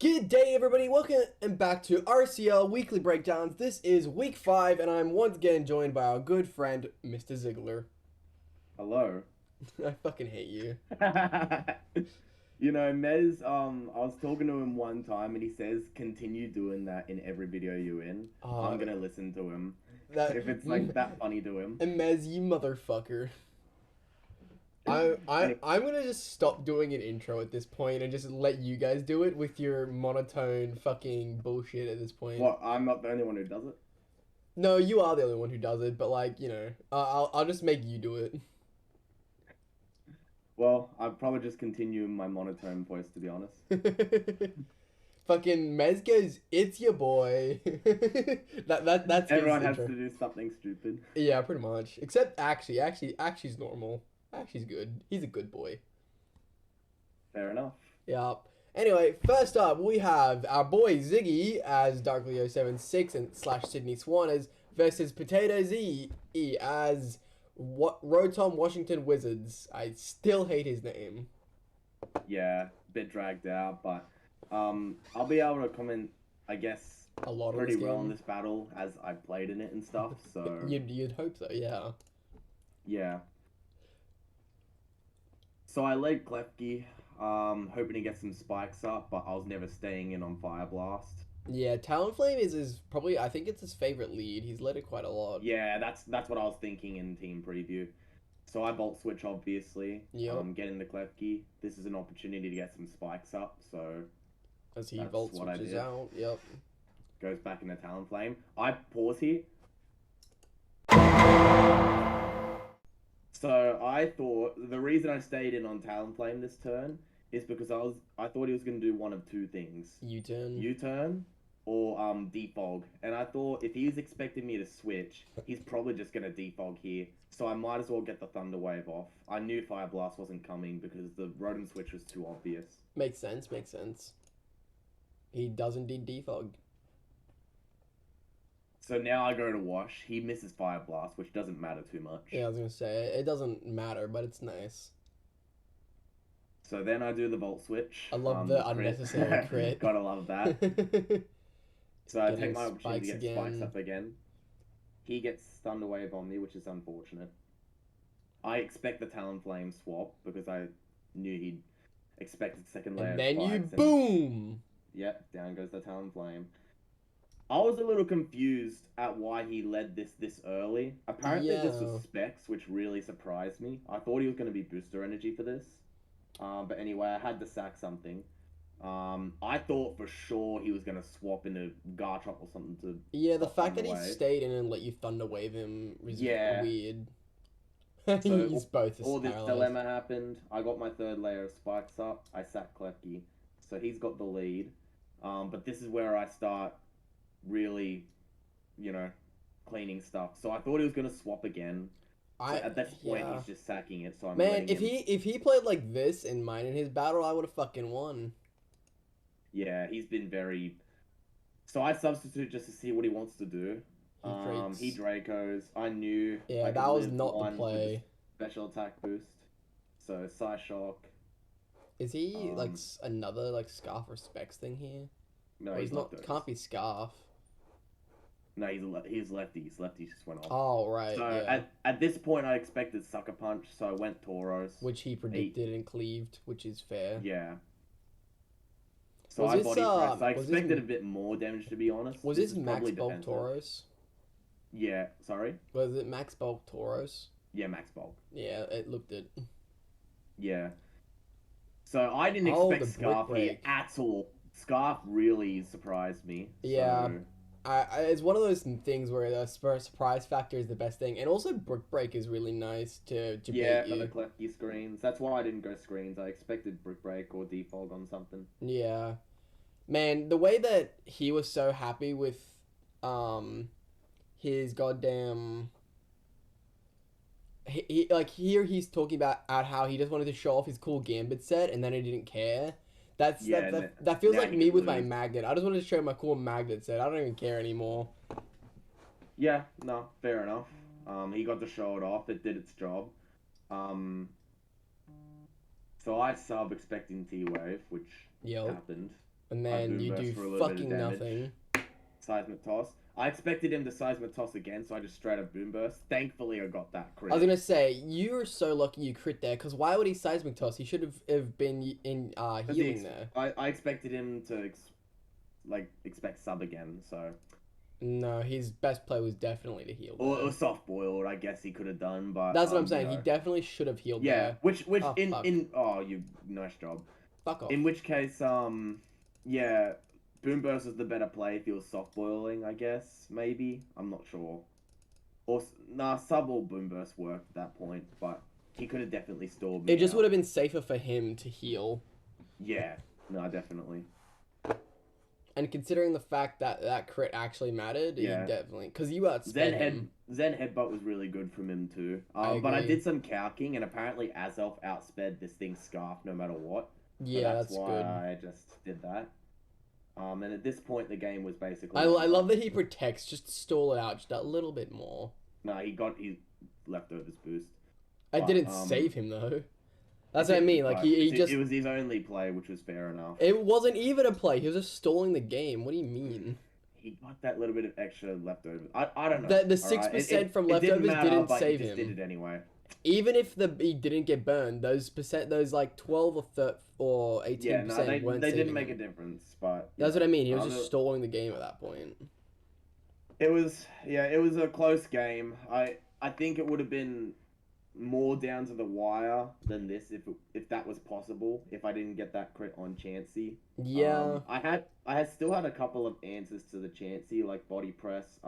Good day, everybody. Welcome back to RCL Weekly Breakdowns. This is week 5, and I'm once again joined by our good friend, Mr. Ziggler. Hello. I fucking hate you. You know, Mez, I was talking to him one time, and he says, continue doing that in every video you're in. I'm gonna listen to him. If it's like that funny to him. And Mez, you motherfucker. I'm gonna just stop doing an intro at this point and just let you guys do it with your monotone fucking bullshit at this point. What? I'm not the only one who does it? No, you are the only one who does it, but like, you know, I'll just make you do it. Well, I'll probably just continue my monotone voice, to be honest. Fucking Mez goes, it's your boy. That's everyone has to do something stupid. Yeah, pretty much. Except Actually's normal. Actually's good. He's a good boy. Fair enough. Yeah. Anyway, first up, we have our boy Ziggy as Darkleo76 and / Sydney Swannas versus Potato Z as Rotom Washington Wizards. I still hate his name. Yeah, bit dragged out, but I'll be able to comment, I guess, a lot pretty well in this battle as I played in it and stuff. So you'd hope so, yeah. Yeah. So I led Klefki, hoping to get some spikes up, but I was never staying in on Fire Blast. Yeah, Talonflame is probably, I think it's his favorite lead. He's led it quite a lot. Yeah, that's what I was thinking in team preview. So I Volt Switch, obviously. Yep. Get into Klefki. This is an opportunity to get some spikes up, so as he Volt Switches out, yep. Goes back into Talonflame. I pause here. So I thought the reason I stayed in on Talonflame this turn is because I thought he was going to do one of two things. U-turn or defog. And I thought if he's expecting me to switch, he's probably just going to defog here. So I might as well get the Thunder Wave off. I knew Fire Blast wasn't coming because the Rotom switch was too obvious. Makes sense. He does indeed defog. So now I go to Wash. He misses Fire Blast, which doesn't matter too much. Yeah, I was going to say, it doesn't matter, but it's nice. So then I do the Volt Switch. I love the unnecessary crit. Gotta love that. So I take my opportunity to get spikes up again. He gets Thunder Wave on me, which is unfortunate. I expect the Talonflame swap because I knew he'd expected second layer. And then you boom! Yep, down goes the Talonflame. I was a little confused at why he led this early. Apparently this was specs, which really surprised me. I thought he was going to be booster energy for this. But anyway, I had to sack something. I thought for sure he was going to swap into Garchomp or something to... Yeah, the fact that he stayed in and let you Thunder Wave him was weird. So he's both all this dilemma happened. I got my third layer of spikes up. I sacked Klefki. So he's got the lead. But this is where I start really, cleaning stuff. So I thought he was going to swap again. So at this point, he's just sacking it. So I'm if he played like this in mine in his battle, I would have fucking won. Yeah, he's been very... So I substitute just to see what he wants to do. He Dracos. I knew... Yeah, that was not the play. Special attack boost. So Psyshock. Is he like another like Scarf or Specs thing here? No, he's not. Can't be Scarf. No, he's lefty. His lefty just went off. Oh, right. So at this point, I expected Sucker Punch, so I went Tauros. Which he predicted and cleaved, which is fair. Yeah. So I body pressed. I expected a bit more damage, to be honest. Was this Max Bulk Tauros? Yeah, sorry? Was it Max Bulk Tauros? Yeah, Max Bulk. Yeah, it looked it. Yeah. So I didn't expect Scarf here at all. Scarf really surprised me. Yeah. It's one of those things where the surprise factor is the best thing, and also Brick Break is really nice to bait you. Yeah, for the Klefki screens. That's why I didn't go screens. I expected Brick Break or Defog on something. Yeah, man, the way that he was so happy with, his goddamn. He like here he's talking about how he just wanted to show off his cool Gambit set, and then he didn't care. That feels like me with my magnet. I just wanted to show my cool magnet set. I don't even care anymore. Yeah, no, fair enough. He got to show it off. It did its job. So I sub expecting T-Wave, which happened. And then you do fucking nothing. Seismic Toss. I expected him to Seismic Toss again, so I just straight up Boom Burst. Thankfully, I got that crit. I was gonna say, you were so lucky you crit there, because why would he Seismic Toss? He should have been in healing there. I expected him to, expect sub again, so... No, his best play was definitely to heal. Or soft boiled, I guess he could have done, but... That's what I'm saying, he definitely should have healed there. Nice job. Fuck off. In which case, yeah... Boom Burst was the better play if he was soft boiling, I guess, maybe. I'm not sure. Sub or Boom Burst worked at that point, but he could have definitely stalled me. It just would have been safer for him to heal. Yeah, no, definitely. And considering the fact that that crit actually mattered, he definitely... Because you outspent him. Zen Headbutt was really good from him too. But I did some calcing, and apparently Azelf outsped this thing's Scarf no matter what. Yeah, that's why good. I just did that. And at this point, the game was basically... I love that he protects, just stall it out just a little bit more. No, he got his leftovers boost. I didn't save him, though. That's what I mean, like, he just... It was his only play, which was fair enough. It wasn't even a play, he was just stalling the game. What do you mean? He got that little bit of extra leftovers. I don't know. The 6% from leftovers didn't save him. He just did it anyway. Even if he didn't get burned, those like 12 or 18% they didn't make a difference. But that's what I mean. He was just stalling the game at that point. It was a close game. I think it would have been more down to the wire than this if that was possible. If I didn't get that crit on Chansey. Yeah. I still had a couple of answers to the Chansey, like body press.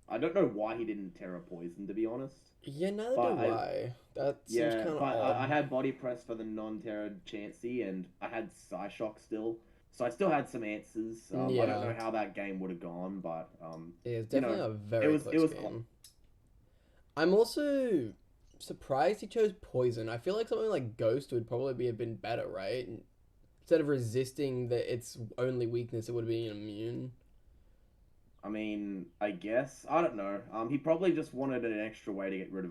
I don't know why he didn't Terra Poison, to be honest. Yeah, neither do I. That seems kind of odd. I had body press for the non-Terra Chansey, and I had Psyshock still. So I still had some answers. I don't know how that game would have gone, but... it's definitely a very close game. I'm also surprised he chose Poison. I feel like something like Ghost would probably have been better, right? Instead of resisting its only weakness, it would have been immune. I mean, I guess. I don't know. He probably just wanted an extra way to get rid of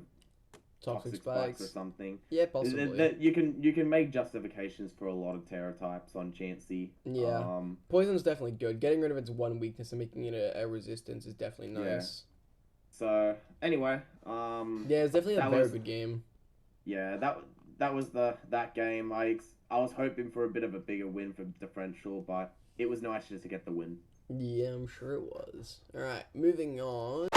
toxic spikes or something. Yeah, possibly. You can make justifications for a lot of Terra types on Chansey. Yeah. Poison's definitely good. Getting rid of its one weakness and making it a resistance is definitely nice. Yeah. So, anyway, yeah, it's definitely a very good game. Yeah, that was that game. I was hoping for a bit of a bigger win for differential, but it was nice just to get the win. Yeah, I'm sure it was. Alright, moving on.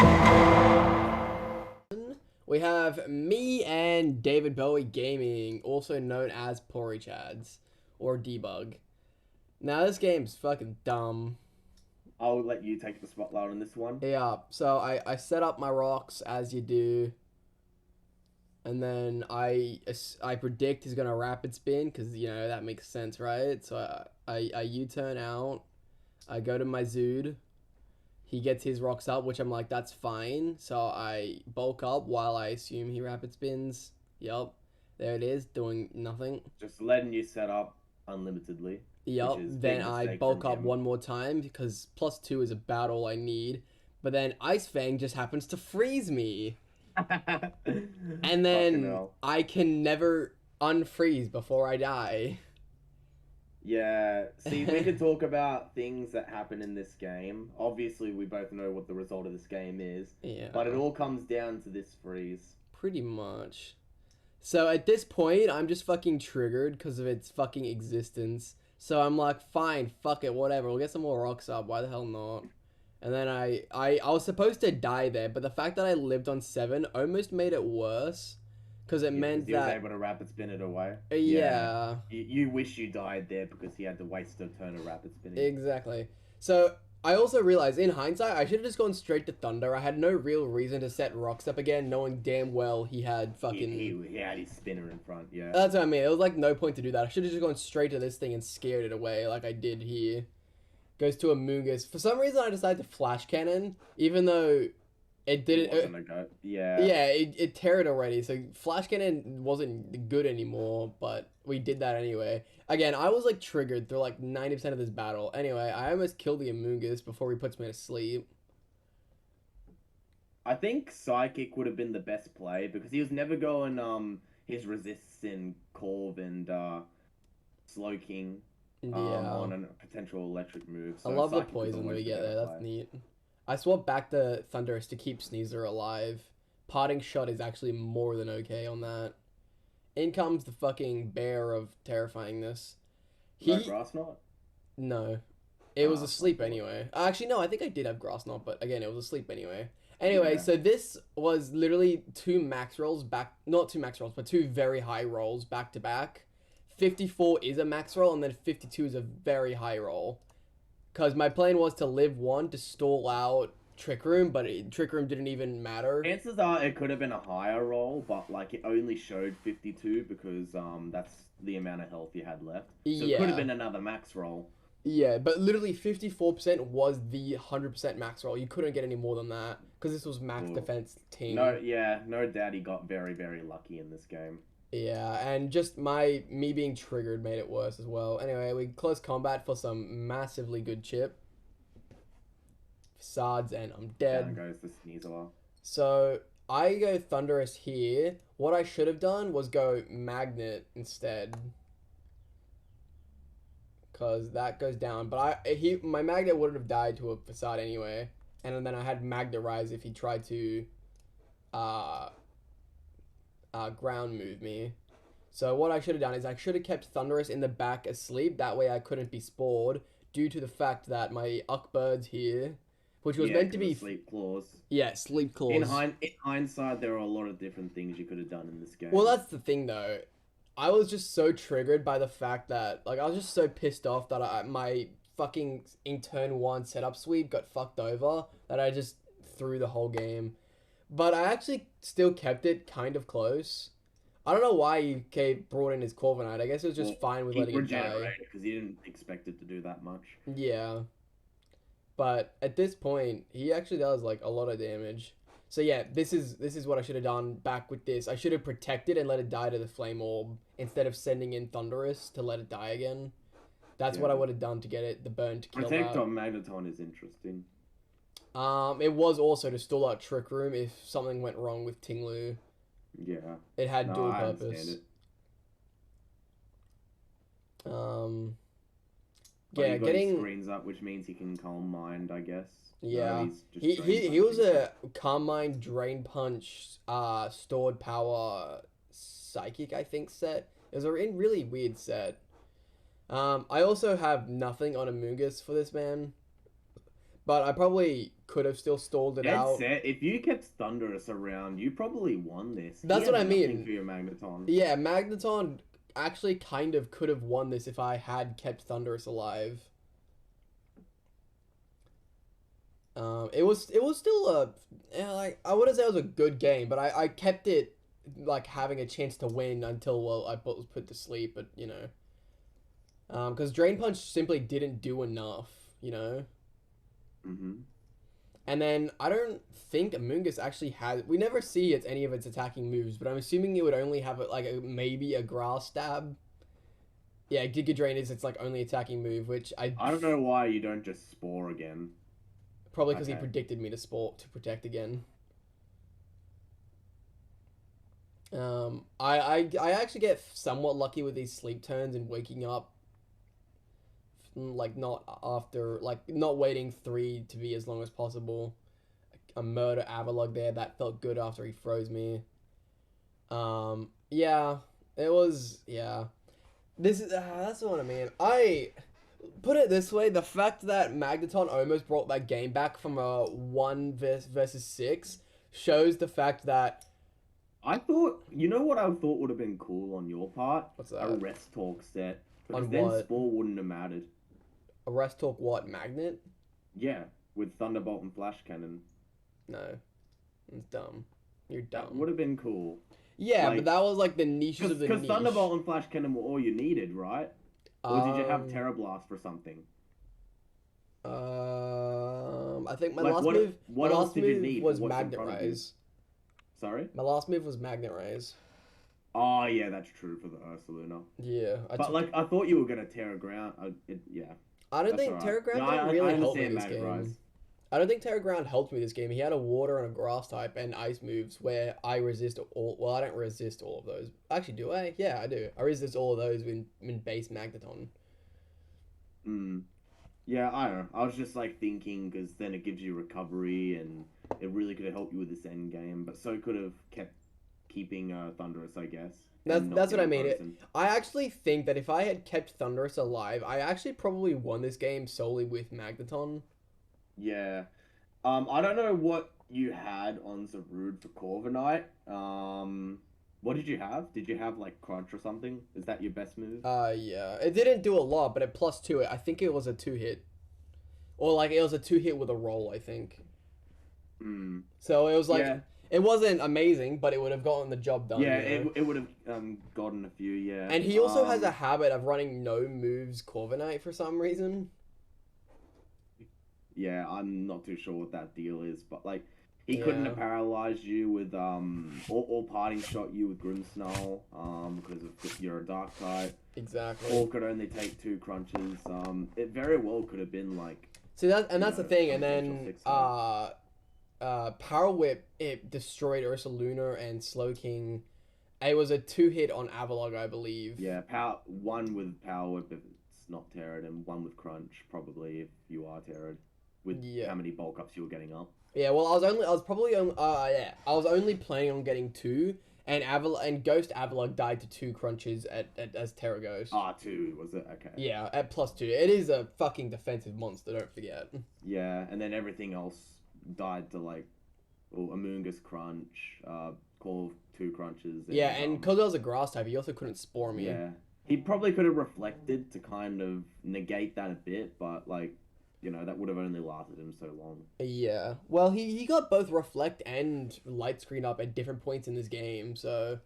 We have me and David Bowie Gaming, also known as Porychads, or Debug. Now, this game's fucking dumb. I'll let you take the spotlight on this one. Yeah, so I set up my rocks, as you do. And then I predict he's going to rapid spin, because, you know, that makes sense, right? So I U-turn out. I go to my Zood. He gets his rocks up, which I'm like, that's fine. So I bulk up while I assume he rapid spins. Yup. There it is, doing nothing. Just letting you set up unlimitedly. Yup. Then I bulk up one more time, because +2 is about all I need. But then Ice Fang just happens to freeze me. And then I can never unfreeze before I die. Yeah, see, we could talk about things that happen in this game. Obviously, we both know what the result of this game is. Yeah. But it all comes down to this freeze. Pretty much. So at this point, I'm just fucking triggered because of its fucking existence. So I'm like, fine, fuck it, whatever. We'll get some more rocks up. Why the hell not? And then I was supposed to die there, but the fact that I lived on 7 almost made it worse. Because it meant that... he was able to rapid spin it away. Yeah. You wish you died there because he had to waste a turn of rapid spinning. Exactly. So, I also realized, in hindsight, I should have just gone straight to Thunder. I had no real reason to set rocks up again, knowing damn well he had fucking... He had his spinner in front, yeah. That's what I mean. It was like no point to do that. I should have just gone straight to this thing and scared it away like I did here. Goes to a Moongus. For some reason, I decided to Flash Cannon, even though... It didn't. Yeah. Yeah, it teared already. So Flash Cannon wasn't good anymore, but we did that anyway. Again, I was like triggered through like 90% of this battle. Anyway, I almost killed the Amoongus before he puts me to sleep. I think Psychic would have been the best play because he was never going his resists in Corv and Slowking. on a potential electric move. So I love the poison when we get there. That's neat. I swapped back to Thunderous to keep Sneasler alive. Parting Shot is actually more than okay on that. In comes the fucking bear of terrifyingness. No Grass Knot? No. It was asleep anyway. Actually, no, I think I did have Grass Knot, but again, it was asleep anyway. Anyway, so this was literally two max rolls back, not two max rolls, but two very high rolls back to back. 54 is a max roll, and then 52 is a very high roll. Because my plan was to live one to stall out Trick Room, but Trick Room didn't even matter. Chances are it could have been a higher roll, but like it only showed 52 because that's the amount of health you had left. So it could have been another max roll. Yeah, but literally 54% was the 100% max roll. You couldn't get any more than that because this was max defense team. No doubt he got very, very lucky in this game. Yeah, and just me being triggered made it worse as well. Anyway, we close combat for some massively good chip. Facades, and I'm dead. Down goes the Sneasler. So I go Thunderous here. What I should have done was go Magnet instead. Because that goes down. But my Magnet wouldn't have died to a Facade anyway. And then I had Magnet Rise if he tried to ground move me. So what I should have done is I should have kept Thunderous in the back asleep. That way I couldn't be spored due to the fact that my Uckbird's here, which was meant to be Sleep Claws. Yeah, Sleep Claws. In hindsight, there are a lot of different things you could have done in this game. Well, that's the thing though. I was just so triggered by the fact that I was just so pissed off that my fucking in turn 1 setup sweep got fucked over that I just threw the whole game. But I actually still kept it kind of close. I don't know why he brought in his Corviknight. I guess it was just fine with letting it die. Because he didn't expect it to do that much. Yeah. But at this point, he actually does a lot of damage. So yeah, this is what I should have done back with this. I should have protected and let it die to the Flame Orb instead of sending in Thunderous to let it die again. That's what I would have done to get the burn to kill that. Protect on Magneton is interesting. It was also to stall out Trick Room if something went wrong with Tinglu. Yeah. It had dual I purpose. Understand it. Yeah, getting screens up, which means he can Calm Mind, I guess. Yeah, he was a Calm Mind, Drain Punch, Stored Power, Psychic, I think set. It was a really weird set. I also have nothing on Amoonguss for this man, but I probably could have still stalled it out. If you kept Thunderous around, you probably won this. That's what I mean. For your Magneton. Yeah, Magneton actually kind of could have won this if I had kept Thunderous alive. It was still I wouldn't say it was a good game, but I kept it having a chance to win until I was put to sleep. But because Drain Punch simply didn't do enough, Mhm. And then I don't think Amoonguss actually has. We never see any of its attacking moves, but I'm assuming it would only have maybe a Grass Stab. Yeah, Giga Drain is its only attacking move, which I don't know why you don't just Spore again. Probably because he predicted me to protect again. I actually get somewhat lucky with these sleep turns and waking up. Not waiting 3 to be as long as possible. A murder Avalugg there that felt good after he froze me. Yeah, it was that's what I mean. I put it this way: the fact that Magneton almost brought that game back from a 1 versus 6 shows the fact that. I thought, what I thought would have been cool on your part? What's that? A Rest Talk set. Because on then what? Spore wouldn't have mattered. A Rest Talk what? Magnet? Yeah, with Thunderbolt and Flash Cannon. No. It's dumb. You're dumb. That would have been cool. Yeah, but that was the niches of the niche. Because Thunderbolt and Flash Cannon were all you needed, right? Or did you have Terra Blast for something? I think my last move was Magnet Rise. Sorry? My last move was Magnet Rise. Oh, yeah, that's true for the Ursaluna. Yeah. I thought you were going to Terra Ground. Yeah. I don't think Terra Ground didn't really help me this game. Rise. I don't think Terra Ground helped me this game. He had a Water and a Grass type and Ice moves where I resist all... Well, I don't resist all of those. Actually, do I? Yeah, I do. I resist all of those in base Magneton. Yeah, I don't know. I was just like thinking because then it gives you recovery and it really could have helped you with this end game, but so could have kept keeping Thunderous, I guess. That's what I mean. I actually think that if I had kept Thunderous alive, I actually probably won this game solely with Magneton. Yeah. I don't know what you had on Zarude for Corviknight. What did you have? Did you have like Crunch or something? Is that your best move? Yeah. It didn't do a lot, but it +2 it. I think it was a 2-hit. Or like it was a 2-hit with a roll, I think. So it was like it wasn't amazing, but it would have gotten the job done. Yeah, it would have gotten a few, yeah. And he also has a habit of running no moves Corviknight for some reason. Yeah, I'm not too sure what that deal is, but like he couldn't have paralyzed you with or parting shot you with Grimmsnarl because of you're a dark type. Exactly. Or could only take 2 crunches. It very well could have been like. See that's the thing, and then Power Whip, it destroyed Ursaluna and Slowking. It was a 2-hit on Avalugg, I believe. Yeah, one with Power Whip if it's not Terrid, and one with Crunch probably if you are Terrid. With how many bulk ups you were getting up. Yeah, well, I was only planning on getting 2, and Ghost Avalugg died to 2 crunches as Terra Ghost. 2 was it? Okay. Yeah, at +2. It is a fucking defensive monster. Don't forget. Yeah, and then everything else died to like, Amoonguss Crunch, Call 2 crunches. And because I was a grass type, he also couldn't spore me. Yeah, he probably could have reflected to kind of negate that a bit, but like. That would have only lasted him so long. Yeah. Well, he got both Reflect and Light Screen up at different points in this game, so...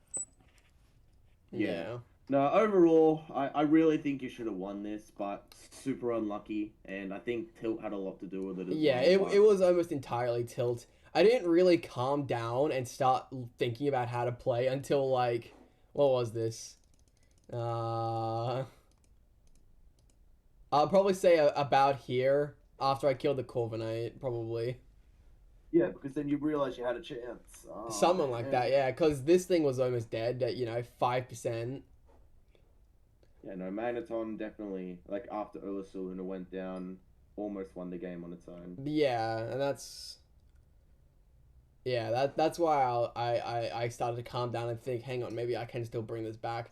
Yeah. No, overall, I really think you should have won this, but super unlucky, and I think Tilt had a lot to do with it as well. It was almost entirely Tilt. I didn't really calm down and start thinking about how to play until, like... What was this? I'll probably say about here after I killed the Corviknight, probably. Yeah, because then you realize you had a chance. Something like that, yeah, because this thing was almost dead at, 5%. Yeah, no, Magneton definitely, like, after Ursaluna went down, almost won the game on its own. Yeah, and that's... Yeah, that's why I started to calm down and think, hang on, maybe I can still bring this back.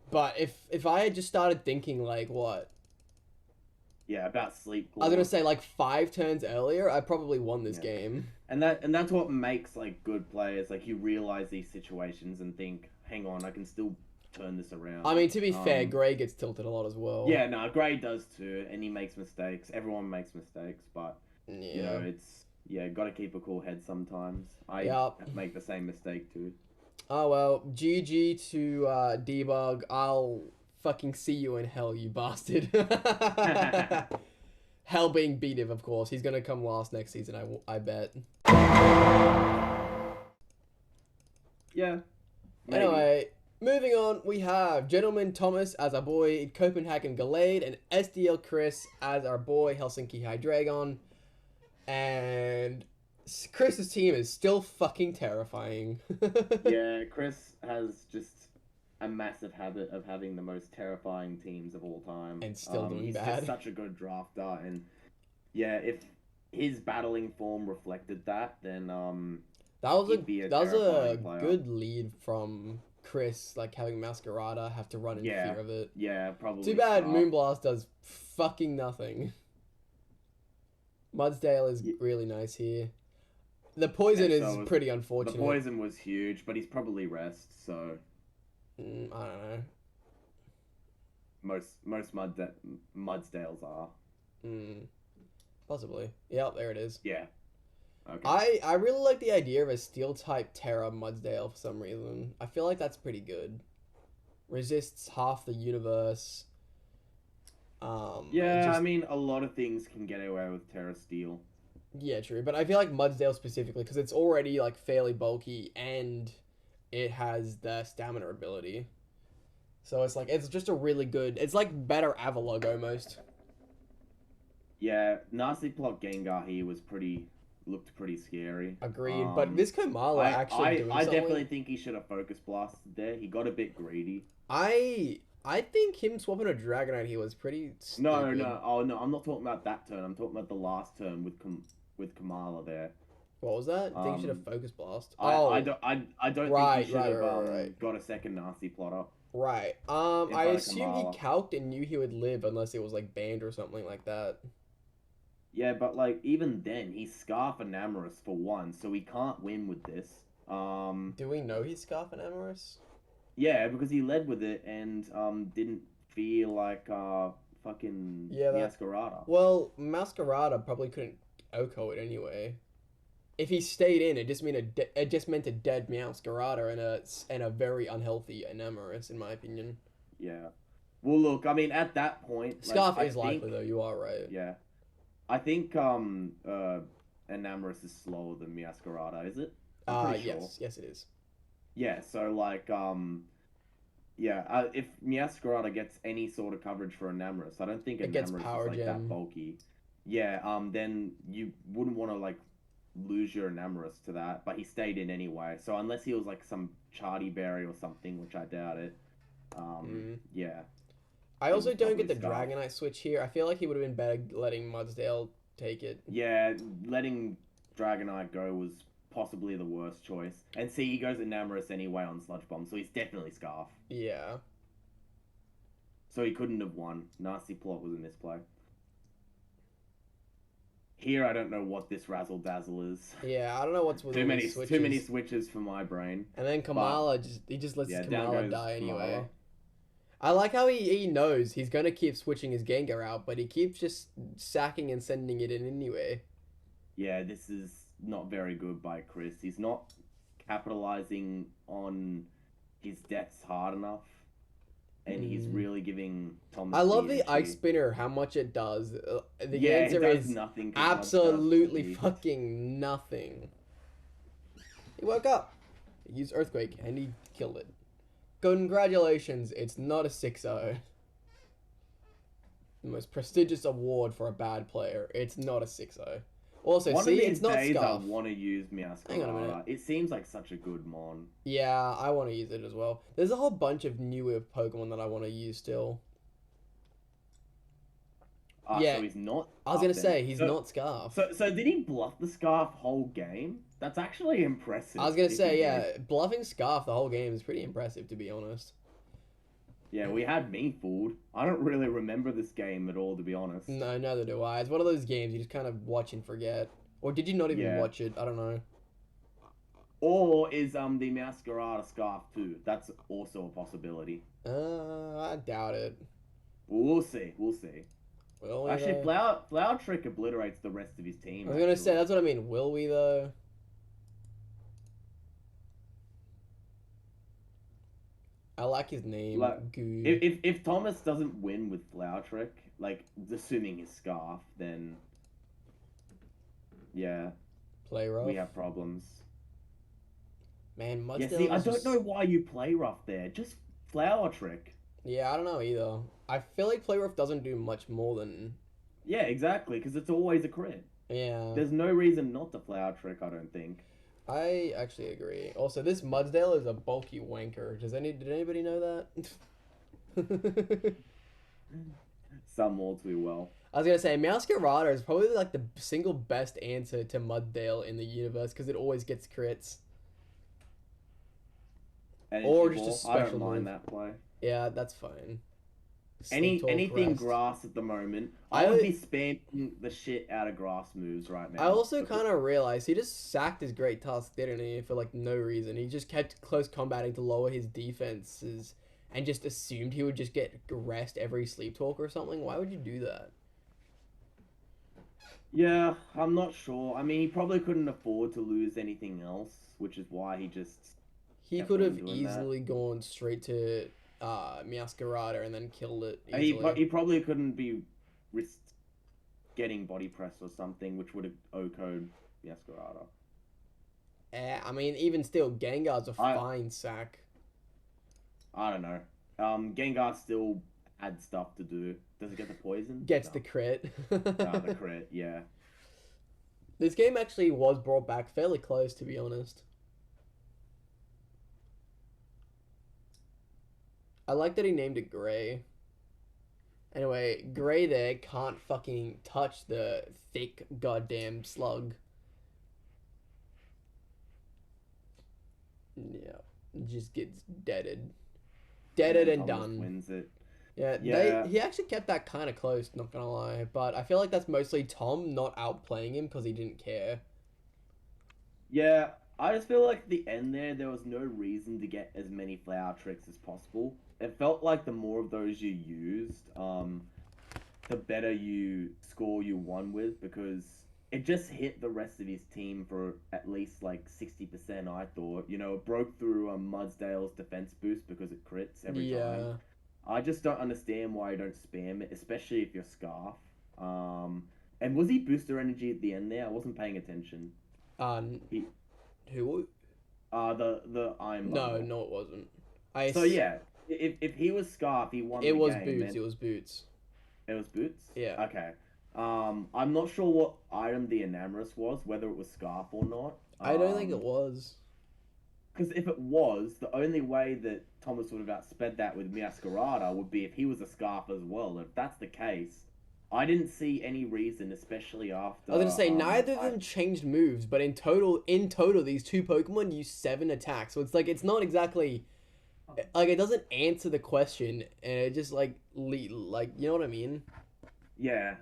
But if I had just started thinking, like, what... Yeah, about Sleep Claw. I was gonna say like 5 turns earlier, I probably won this game. And that's what makes like good players. Like you realize these situations and think, hang on, I can still turn this around. I mean, to be fair, Gray gets tilted a lot as well. Yeah, no, Gray does too, and he makes mistakes. Everyone makes mistakes, but it's got to keep a cool head sometimes. I make the same mistake too. Oh well, GG to Debug. I'll fucking see you in hell, you bastard. Hell being Beative, of course. He's gonna come last next season, I bet. Yeah. Maybe. Anyway, moving on, we have Gentleman Thomas as our boy Copenhagen Gallade and SDL Chris as our boy Helsinki Hydreigon. And Chris's team is still fucking terrifying. Yeah, Chris has just a massive habit of having the most terrifying teams of all time. And still doing he's bad. Just such a good drafter, and if his battling form reflected that, then that was a good lead from Chris, like having Masquerada have to run in fear of it. Yeah, probably. Too bad Moonblast does fucking nothing. Mudsdale is really nice here. The poison is pretty unfortunate. The poison was huge, but he's probably rest, so... I don't know. Most Mudsdales are. Possibly. Yep, there it is. Yeah. Okay. I really like the idea of a Steel-type Terra Mudsdale for some reason. I feel like that's pretty good. Resists half the universe. I mean, a lot of things can get away with Terra Steel. Yeah, true. But I feel like Mudsdale specifically, because it's already, like, fairly bulky, and it has the stamina ability. So it's like, it's just a really good... It's like better Avalugg, almost. Yeah, Nasty Plot Gengar here looked pretty scary. Agreed, but this Komala actually doing something. I definitely think he should have Focus Blasted there. He got a bit greedy. I I think him swapping a Dragonite here was pretty stupid. No. Oh, no, I'm not talking about that turn. I'm talking about the last turn with Kamala there. What was that? I think you should have Focus Blast. I don't think he should have got a second Nasty Plotter. Right. I assume he calced and knew he would live unless it was like banned or something like that. Yeah, but like even then, he's Scarf Enamorous for one, so he can't win with this. Do we know he's Scarf Enamorous? Yeah, because he led with it and didn't feel like fucking Masquerada. Well, Masquerada probably couldn't OHKO it anyway. If he stayed in, it just meant a dead Masquerada and a very unhealthy Enamorous, in my opinion. Yeah. Well, look, I mean, at that point, Scarf is likely though. You are right. Yeah. I think Enamorous is slower than Masquerada, is it? Yes, it is. Yeah, so like if Masquerada gets any sort of coverage for Enamorous, I don't think Enamorous is like that bulky. Yeah, then you wouldn't want to like lose your Enamorous to that, but he stayed in anyway. So unless he was like some Charty Berry or something, which I doubt it. Yeah. I also don't get the Dragonite switch here. I feel like he would have been better letting Mudsdale take it. Yeah, letting Dragonite go was possibly the worst choice. And see, he goes Enamorous anyway on Sludge Bomb, so he's definitely Scarf. Yeah. So he couldn't have won. Nasty Plot was a misplay. Here, I don't know what this Razzle Dazzle is. Yeah, I don't know what's with too many switches for my brain. And then Kamala just lets Kamala die anyway. I like how he knows he's gonna keep switching his Gengar out, but he keeps just sacking and sending it in anyway. Yeah, this is not very good by Chris. He's not capitalizing on his deaths hard enough, and he's really giving Thomas. I love the Ice Spinner, how much it does. The answer is nothing. Absolutely fucking nothing. He woke up, he used Earthquake, and he killed it. Congratulations, it's not a 6-0. The most prestigious award for a bad player. It's not a 6-0. Also, it's not Scarf. I want to use Meowscarada. Hang on a minute. It seems like such a good mon. Yeah, I want to use it as well. There's a whole bunch of newer Pokemon that I want to use still. Yeah, so he's not. I was gonna say he's not Scarf. So did he bluff the Scarf whole game? That's actually impressive. I was gonna say bluffing Scarf the whole game is pretty impressive, to be honest. Yeah, we had me fooled. I don't really remember this game at all, to be honest. No, neither do I. It's one of those games you just kind of watch and forget. Or did you not even watch it? I don't know. Or is the Masquerada Scarf too? That's also a possibility. I doubt it. We'll see. Will we, actually, Flower Trick obliterates the rest of his team. I was gonna say, that's what I mean. Will we, though? I like his name. Like, Goo. If Thomas doesn't win with Flower Trick, like, assuming his Scarf, then... Yeah. Play rough. We have problems. Man, Mudsdale... Yeah, see, I don't know why you play rough there. Just Flower Trick. Yeah, I don't know either. I feel like Play Rough doesn't do much more than... Yeah, exactly, because it's always a crit. Yeah. There's no reason not to Flower Trick, I don't think. I actually agree. Also, this Mudsdale is a bulky wanker. Did anybody know that? Some all too well. I was gonna say, Masquerada is probably like the single best answer to Mudsdale in the universe, because it always gets crits. Or just a special I don't mind that play. Yeah, that's fine. Anything grass at the moment. I would be spamming the shit out of grass moves right now. I also kind of realized he just sacked his Great Tusk, didn't he? For like no reason. He just kept close combating to lower his defenses and just assumed he would just get rest every Sleep Talk or something. Why would you do that? Yeah, I'm not sure. I mean, he probably couldn't afford to lose anything else, which is why he just... He could have easily gone straight to... Masquerada and then killed it easily. He probably couldn't be risked getting body press or something, which would have OHKO'd Masquerada. I mean, even still, Gengar's a fine sack. I don't know. Gengar still had stuff to do. Does it get the poison? Gets the crit. The crit, yeah. This game actually was brought back fairly close, to be honest. I like that he named it Gray. Anyway, Gray there can't fucking touch the thick goddamn slug. Yeah, just gets deaded. Deaded and done. Wins it. Yeah, he actually kept that kind of close, not gonna lie. But I feel like that's mostly Tom not outplaying him because he didn't care. Yeah, I just feel like at the end there was no reason to get as many flower tricks as possible. It felt like the more of those you used, the better score you won with, because it just hit the rest of his team for at least like 60%, I thought. You know, it broke through Mudsdale's defense boost because it crits every time. I just don't understand why you don't spam it, especially if you're Scarf. And was he booster energy at the end there? I wasn't paying attention. Who? The I'm. No, it wasn't. So yeah, if he was Scarf, he won. It was Boots. It was Boots. It was Boots. Yeah. Okay. I'm not sure what item the Enamorous was, whether it was Scarf or not. I don't think it was. Because if it was, the only way that Thomas would have outsped that with Miascarada would be if he was a Scarf as well. If that's the case, I didn't see any reason, especially after... I was going to say, neither of them changed moves, but in total, these two Pokemon use 7 attacks. So it's like, it's not exactly... Like, it doesn't answer the question, and it just, like, you know what I mean? Yeah,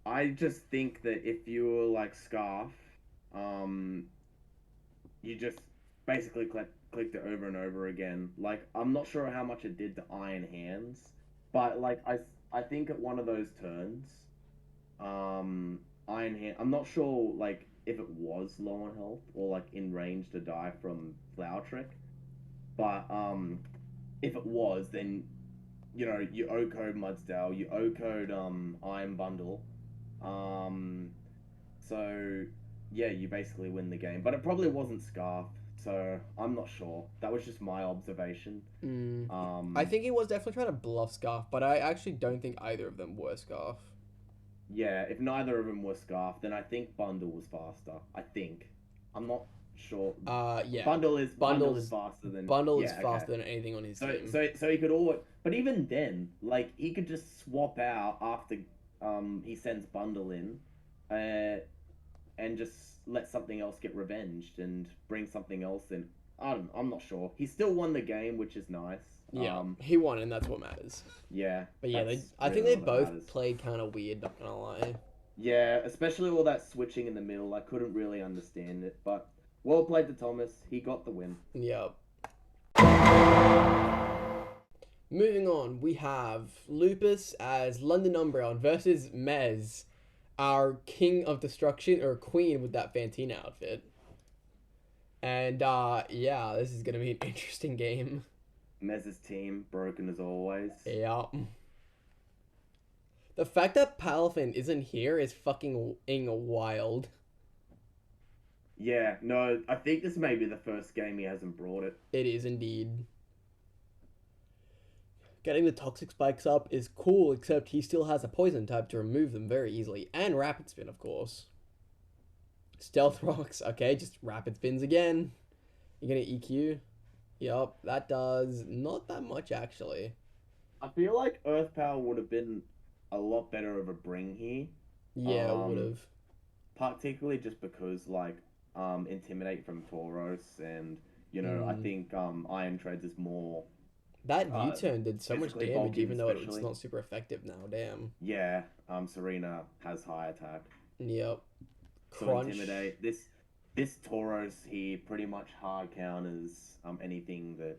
I just think that if you were, like, Scarf, you just basically clicked it over and over again. Like, I'm not sure how much it did to Iron Hands, but, like, I think at one of those turns, Iron Hand, I'm not sure, like, if it was low on health or, like, in range to die from Flower Trick, but, if it was, then, you know, you O-code Mudsdale, you O-code, Iron Bundle, so, yeah, you basically win the game, but it probably wasn't Scarf, so I'm not sure. That was just my observation. I think he was definitely trying to bluff Scarf, but I actually don't think either of them were Scarf. Yeah, if neither of them were Scarf, then I think Bundle was faster. I think. I'm not sure. Yeah. Bundle is faster than... Bundle is faster than anything on his team. So he could always... But even then, like, he could just swap out after he sends Bundle in, and just let something else get revenged and bring something else in. I'm not sure. He still won the game, which is nice. Yeah, he won, and that's what matters. Yeah. But yeah, I think they both played kind of weird, not gonna lie. Yeah, especially all that switching in the middle. I couldn't really understand it, but well played to Thomas. He got the win. Yep. Moving on, we have Lupus as London Umbreon versus Mez, our king of destruction, or queen with that Fantina outfit. And, yeah, this is gonna be an interesting game. Mez's team, broken as always. Yeah. The fact that Palafin isn't here is fucking wild. Yeah, no, I think this may be the first game he hasn't brought it. It is indeed. Getting the Toxic Spikes up is cool, except he still has a Poison type to remove them very easily. And Rapid Spin, of course. Stealth Rocks. Okay, just Rapid Spins again. You're gonna EQ? Yup, that does not that much, actually. I feel like Earth Power would have been a lot better of a bring here. Yeah, it would have. Particularly just because, like, Intimidate from Tauros, and, you know, I think Iron Treads is more... That U-turn did so much damage, even though it's not super effective now, damn. Yeah, Serena has high attack. Yep. So Intimidate. This Tauros here pretty much hard counters anything that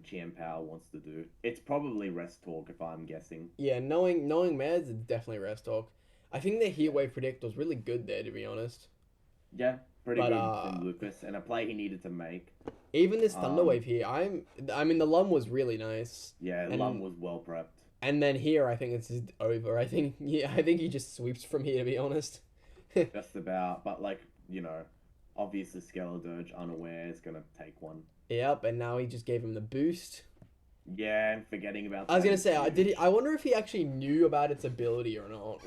Chien Pao wants to do. It's probably Rest Talk, if I'm guessing. Yeah, knowing Maz, it's definitely Rest Talk. I think the Heat Wave Predict was really good there, to be honest. Yeah, pretty good from Lucas, and a play he needed to make. Even this Thunder Wave here, I mean, the Lum was really nice. Yeah, Lum was well prepped. And then here, I think it's just over. I think he just sweeps from here, to be honest. Just about, but like, you know, obviously Skeledirge unaware is gonna take one. Yep, and now he just gave him the boost. Yeah, and forgetting about. I was gonna say, I wonder if he actually knew about its ability or not.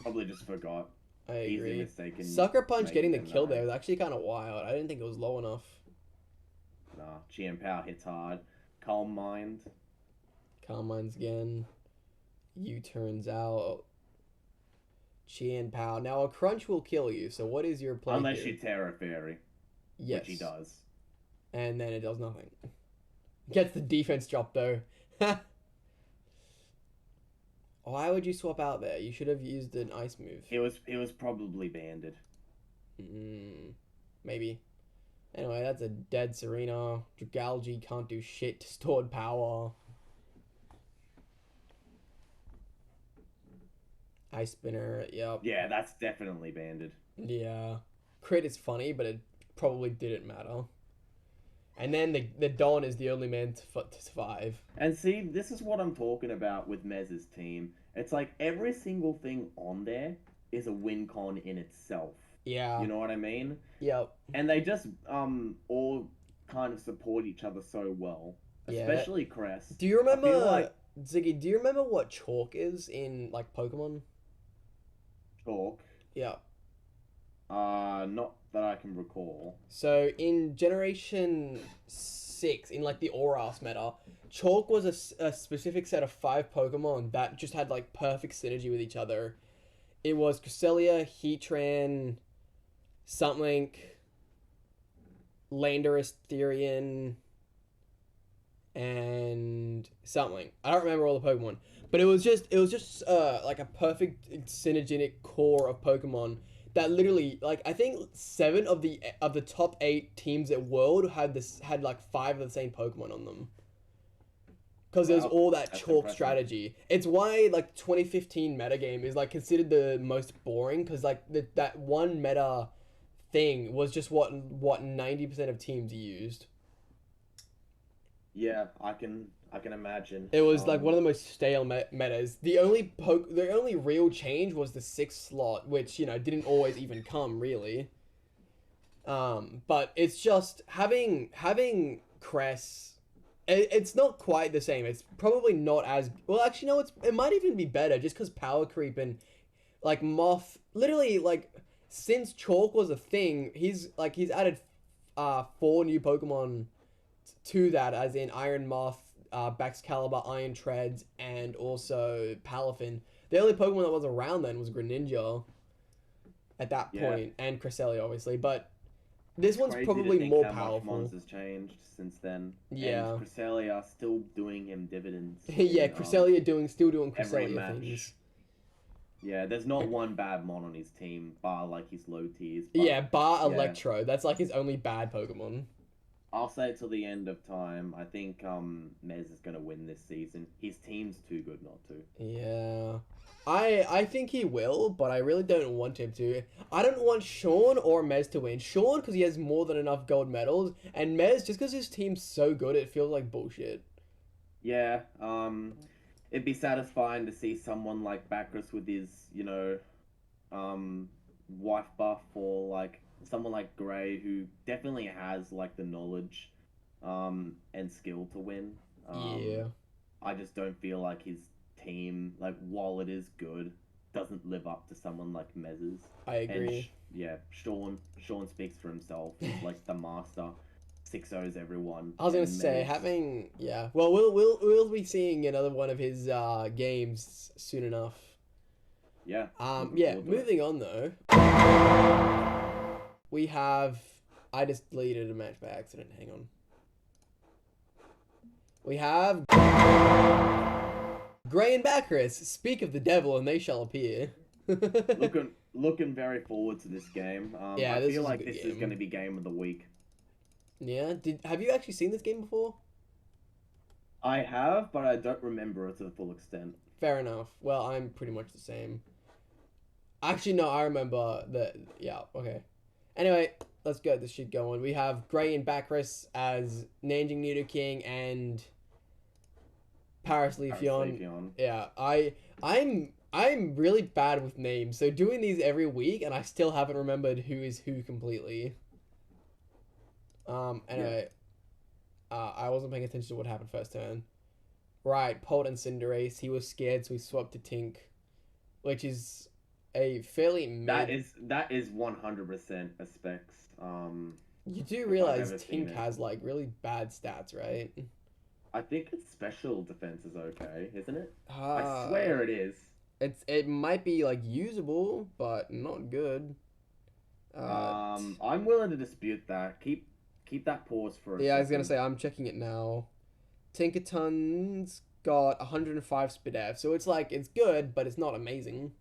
Probably just forgot. I agree. Mistaken. Sucker Punch getting the kill there was actually kind of wild. I didn't think it was low enough. No, Power hits hard. Calm Mind. Calm Mind's again. U-turns out. Power. Now, a Crunch will kill you, so what is your play Unless here? you Terra Fairy. Yes. Which he does. And then it does nothing. Gets the defense drop, though. Why would you swap out there? You should have used an ice move. It was probably banded. Maybe. Anyway, that's a dead Serena. Dragalge can't do shit to stored power. Ice Spinner, yep. Yeah, that's definitely banded. Yeah. Crit is funny, but it probably didn't matter. And then the Don is the only man to survive. And see, this is what I'm talking about with Mez's team. It's like every single thing on there is a win con in itself. Yeah. You know what I mean? Yep. And they just all kind of support each other so well. Especially Cress. Do you remember, Ziggy, do you remember what Chalk is in, like, Pokemon? Chalk? Yeah. Not that I can recall. So, in Generation 6, in, like, the Oras meta, Chalk was a specific set of 5 Pokemon that just had, like, perfect synergy with each other. It was Cresselia, Heatran, something, Landorus, Therian, and something. I don't remember all the Pokemon, but it was just like a perfect synergetic core of Pokemon that literally, like, I think 7 of the top 8 teams at World had like 5 of the same Pokemon on them. Because there's all that Chalk strategy. It's why, like, 2015 metagame is, like, considered the most boring, because, like, that one meta thing was just what 90% of teams used. Yeah, I can imagine. It was, like, one of the most stale metas. The only real change was the 6th slot, which, you know, didn't always even come, really. But it's just, having Cress... It's not quite the same. It's probably not as... Well, actually, no, it might even be better, just because power creep and, like, Moth... Literally, like, since Chalk was a thing, he's added 4 new Pokemon to that, as in Iron Moth, Baxcalibur, Iron Treads, and also Palafin. The only Pokemon that was around then was Greninja at that point, and Cresselia, obviously, but... This one's probably more powerful. How much has changed since then. Yeah. And Cresselia still doing him dividends. Yeah, Cresselia still doing Cresselia things. Yeah, there's not one bad mon on his team, bar like his low tiers. Bar Electro. That's like his only bad Pokemon. I'll say till the end of time. I think Mez is gonna win this season. His team's too good not to. Yeah. I think he will, but I really don't want him to. I don't want Sean or Mez to win. Sean, because he has more than enough gold medals, and Mez, just because his team's so good, it feels like bullshit. Yeah, it'd be satisfying to see someone like Bacchus with his, you know, wife buff, or like someone like Gray, who definitely has like the knowledge and skill to win. Yeah. I just don't feel like his team, like, while it is good, doesn't live up to someone like Mez's. I agree. And Sean speaks for himself. He's like the master. 6-0s everyone. I was gonna say, well, we'll be seeing another one of his games soon enough. Yeah. Moving on though. We have... I just deleted a match by accident. Hang on. We have... Gray and Bacchus, speak of the devil and they shall appear. looking very forward to this game. I feel like this is going to be game of the week. Yeah? Have you actually seen this game before? I have, but I don't remember it to the full extent. Fair enough. Well, I'm pretty much the same. Actually, no, I remember that. Yeah, okay. Anyway, let's get this shit going. We have Gray and Bacchus as Nanjing, Nidoking, and... Paris Leafeon. Yeah, I'm really bad with names, so doing these every week, and I still haven't remembered who is who completely. Anyway, I wasn't paying attention to what happened first turn. Right, Polt and Cinderace. He was scared, so he swapped to Tink, which is a fairly That is 100% a specs. You do realize Tink has like really bad stats, right? I think its special defense is okay, isn't it? I swear it is. It might be like usable, but not good. I'm willing to dispute that. Keep that pause for a second. I was gonna say I'm checking it now. Tinkaton's got 105 SPDF, so it's like it's good, but it's not amazing.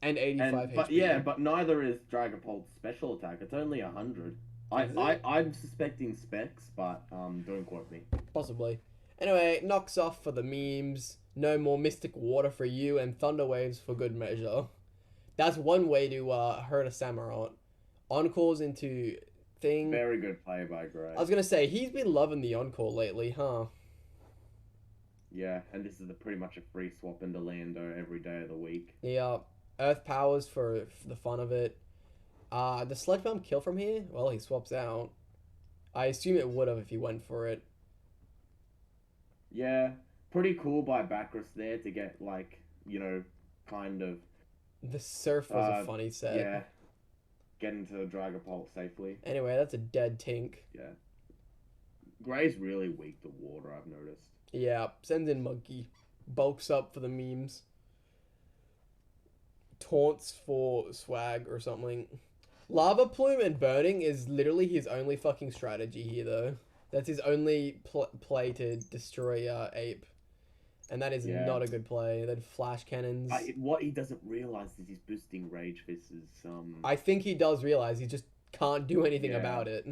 And 85 HP. But neither is Dragapult's special attack. It's only 100. I'm suspecting specs, but don't quote me. Possibly. Anyway, knocks off for the memes. No more Mystic Water for you, and Thunder Waves for good measure. That's one way to hurt a Samurott. Encores into thing. Very good play by Gray. I was gonna say he's been loving the Encore lately, huh? Yeah, and this is pretty much a free swap into Lando every day of the week. Yeah, Earth Powers for the fun of it. Does Sludge Bomb kill from here? Well, he swaps out. I assume it would have if he went for it. Yeah, pretty cool by Bacchus there to get, like, kind of... The Surf was a funny set. Yeah, get into Dragapult safely. Anyway, that's a dead Tink. Yeah. Gray's really weak to water, I've noticed. Yeah, sends in Monkey. Bulks up for the memes. Taunts for swag or something. Lava Plume and Burning is literally his only fucking strategy here, though. That's his only play to destroy Ape. And that is not a good play. Then Flash Cannons. What he doesn't realize is he's boosting Rage Fist is... I think he does realize he just can't do anything about it.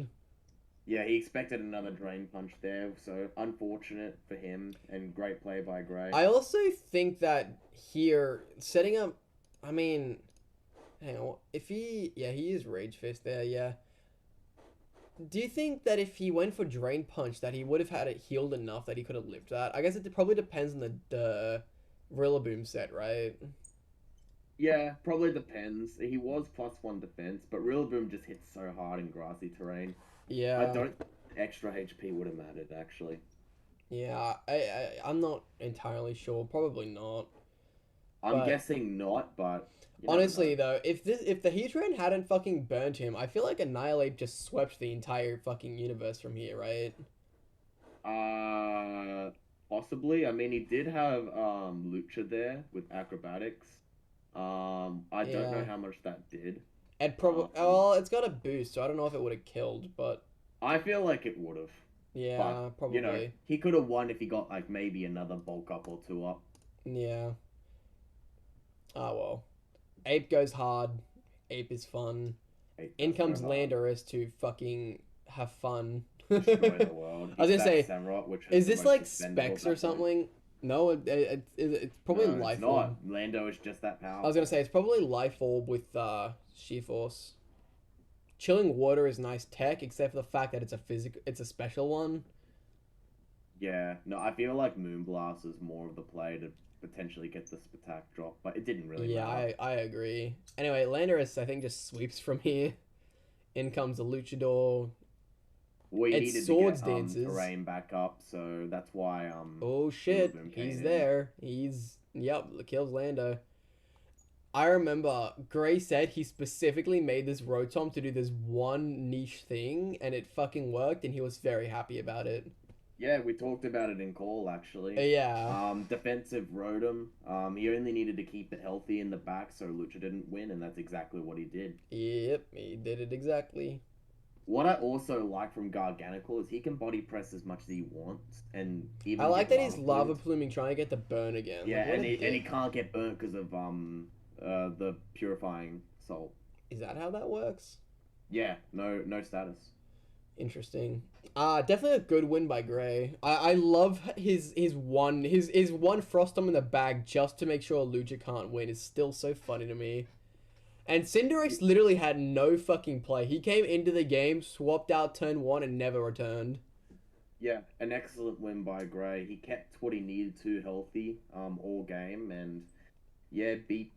Yeah, he expected another Drain Punch there, so unfortunate for him, and great play by Gray. I also think that here, setting up... I mean... Hang on, if he... Yeah, he is Rage Fist there, yeah. Do you think that if he went for Drain Punch, that he would have had it healed enough that he could have lived that? I guess it probably depends on the Rillaboom set, right? Yeah, probably depends. He was +1 defense, but Rillaboom just hits so hard in grassy terrain. Yeah. I don't think extra HP would have mattered, actually. Yeah, I'm not entirely sure. Probably not. I'm guessing not, but... Honestly, though, if the Hydreigon hadn't fucking burned him, I feel like Annihilate just swept the entire fucking universe from here, right? Possibly. I mean, he did have Lucha there with Acrobatics. I don't know how much that did. And well, it's got a boost, so I don't know if it would have killed, but... I feel like it would have. Yeah, but, probably. He could have won if he got, like, maybe another bulk up or two up. Yeah. Oh, well. Ape goes hard. Ape is fun. In comes Landorus to fucking have fun. Destroy the world. I was gonna say, Samurott, is this like specs or something? No, it's probably Life it's not. Orb. Lando is just that powerful. I was gonna say it's probably Life Orb with Sheer Force. Chilling Water is nice tech, except for the fact that it's a special one. Yeah, no, I feel like Moonblast is more of the play to potentially get the Spatak drop, but it didn't really matter. I agree. Anyway, Landorus, I think, just sweeps from here. In comes the Luchador. We needed to get terrain back up, so that's why oh shit, he's there. Kills Lando. I remember Gray said he specifically made this Rotom to do this one niche thing, and it fucking worked, and he was very happy about it. Yeah, we talked about it in call, actually. Yeah. Defensive Rotom. He only needed to keep it healthy in the back so Lucha didn't win, and that's exactly what he did. Yep, he did it exactly. What I also like from Garganical is he can body press as much as he wants, and even I like that he's lava pluming, trying to get the burn again. Yeah, like, and he can't get burnt because of the purifying salt. Is that how that works? Yeah, no status. Interesting. Definitely a good win by Gray. I love his one Frostom in the bag just to make sure Lucha can't win is still so funny to me. And Cinderace literally had no fucking play. He came into the game, swapped out turn 1, and never returned. Yeah, an excellent win by Gray. He kept what he needed to healthy all game, and beat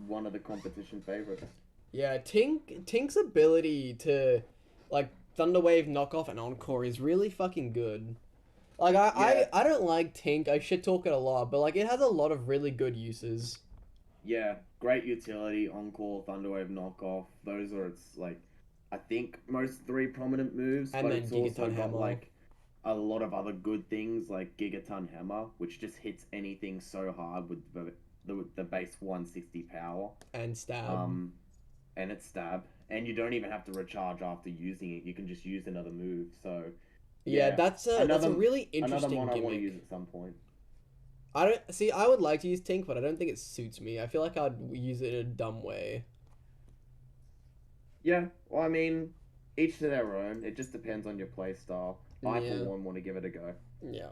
one of the competition favorites. Yeah, Tink's ability to like Thunder Wave, Knockoff, and Encore is really fucking good. Like I don't like Tink. I shit talk it a lot, but like it has a lot of really good uses. Yeah, great utility, Encore, Thunderwave, Knockoff. Those are its, like, I think, most 3 prominent moves, And but then it's also Gigaton got Hammer. like a lot of other good things, like Gigaton Hammer, which just hits anything so hard with the base 160 power. And Stab. And it's Stab. And you don't even have to recharge after using it. You can just use another move. So yeah, that's a really interesting another one gimmick. I want to use at some point. I would like to use Tink, but I don't think it suits me. I feel like I'd use it in a dumb way. Yeah, well, I mean, each to their own. It just depends on your play style. I, for one, want to give it a go. Yeah.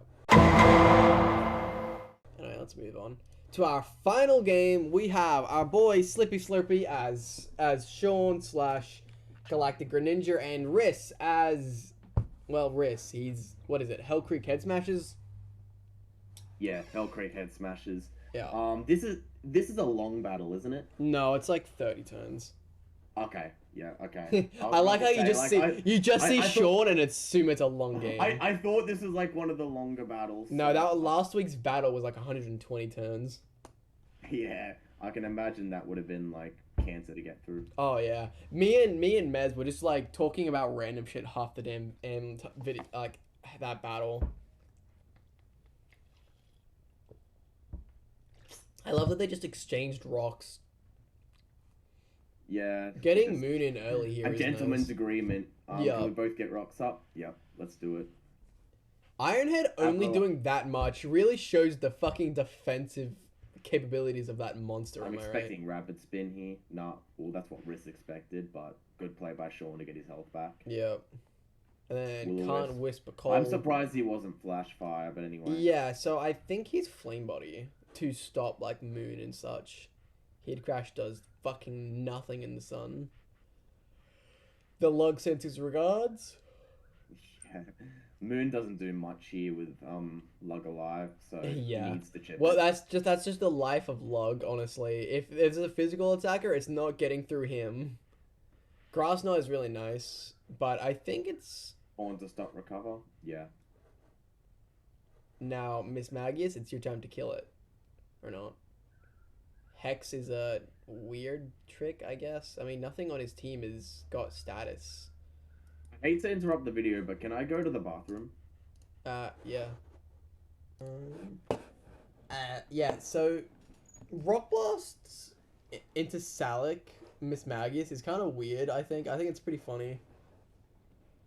Anyway, let's move on to our final game. We have our boy Slippy Slurpy as Sean / Galactic Greninja, and Riss as, well, Riss. He's, what is it, Hell Creek Head Smashes? Yeah, Hell Creek Head Smashes. Yeah. This is a long battle, isn't it? No, it's like 30 turns. Okay. Yeah. Okay. I like how you just see Sean and assume it's a long game. I thought this was like one of the longer battles. No, that last week's battle was like 120 turns. Yeah, I can imagine that would have been like cancer to get through. Oh yeah, me and Mez were just like talking about random shit half the damn video, like that battle. I love that they just exchanged rocks. Yeah. Getting Moon in early here. A gentleman's nice. Agreement. Yeah. Can we both get rocks up? Yeah, let's do it. Ironhead only doing that much really shows the fucking defensive capabilities of that monster. I'm expecting Rapid Spin here. Nah, well, that's what Riss expected, but good play by Sean to get his health back. Yep. And then can't Wisp a Cold. I'm surprised he wasn't Flash Fire, but anyway. Yeah, so I think he's Flame Body to stop like Moon and such. Head Crash does fucking nothing in the sun. The Lug sends his regards. Yeah. Moon doesn't do much here with Lug alive, so yeah. He needs to chip. Well, that's just the life of Lug, honestly. If there's a physical attacker, it's not getting through him. Grass Knot is really nice, but I think it's on to stop recover. Yeah. Now, Miss Magius, it's your time to kill it, or not. Hex is a weird trick, I guess. I mean, nothing on his team has got status. I hate to interrupt the video, but can I go to the bathroom? Yeah. Yeah, so Rock Blast into Salic, Miss Magius is kind of weird, I think. I think it's pretty funny.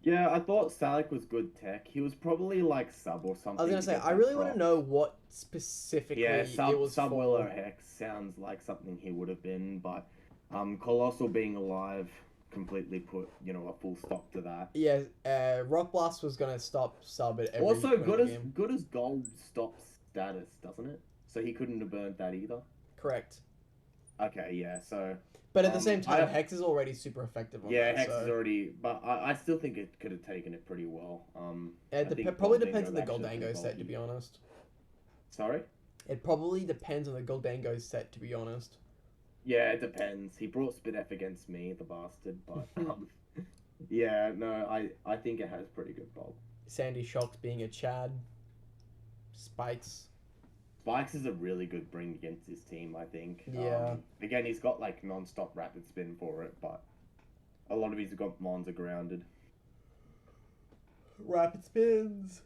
Yeah, I thought Salic was good tech. He was probably like sub or something. I was gonna say, I really want to know what specifically it was sub for. Willow Hex sounds like something he would have been, but Colossal being alive completely put, a full stop to that. Yeah, Rock Blast was gonna stop sub at every Also, game. good as Gold stops status, doesn't it? So he couldn't have burnt that either. Correct. Okay, yeah, so... But at the same time, Hex is already super effective on that, Hex is already... But I still think it could have taken it pretty well. It probably depends on the Goldango set, to be honest. Sorry? It probably depends on the Goldango set, to be honest. Yeah, it depends. He brought Spidef against me, the bastard, but... yeah, no, I think it has pretty good bulk. Sandy Shocks being a Chad. Spikes is a really good bring against his team, I think. Yeah. Again, he's got like non-stop rapid spin for it, but a lot of his mons are grounded. Rapid spins.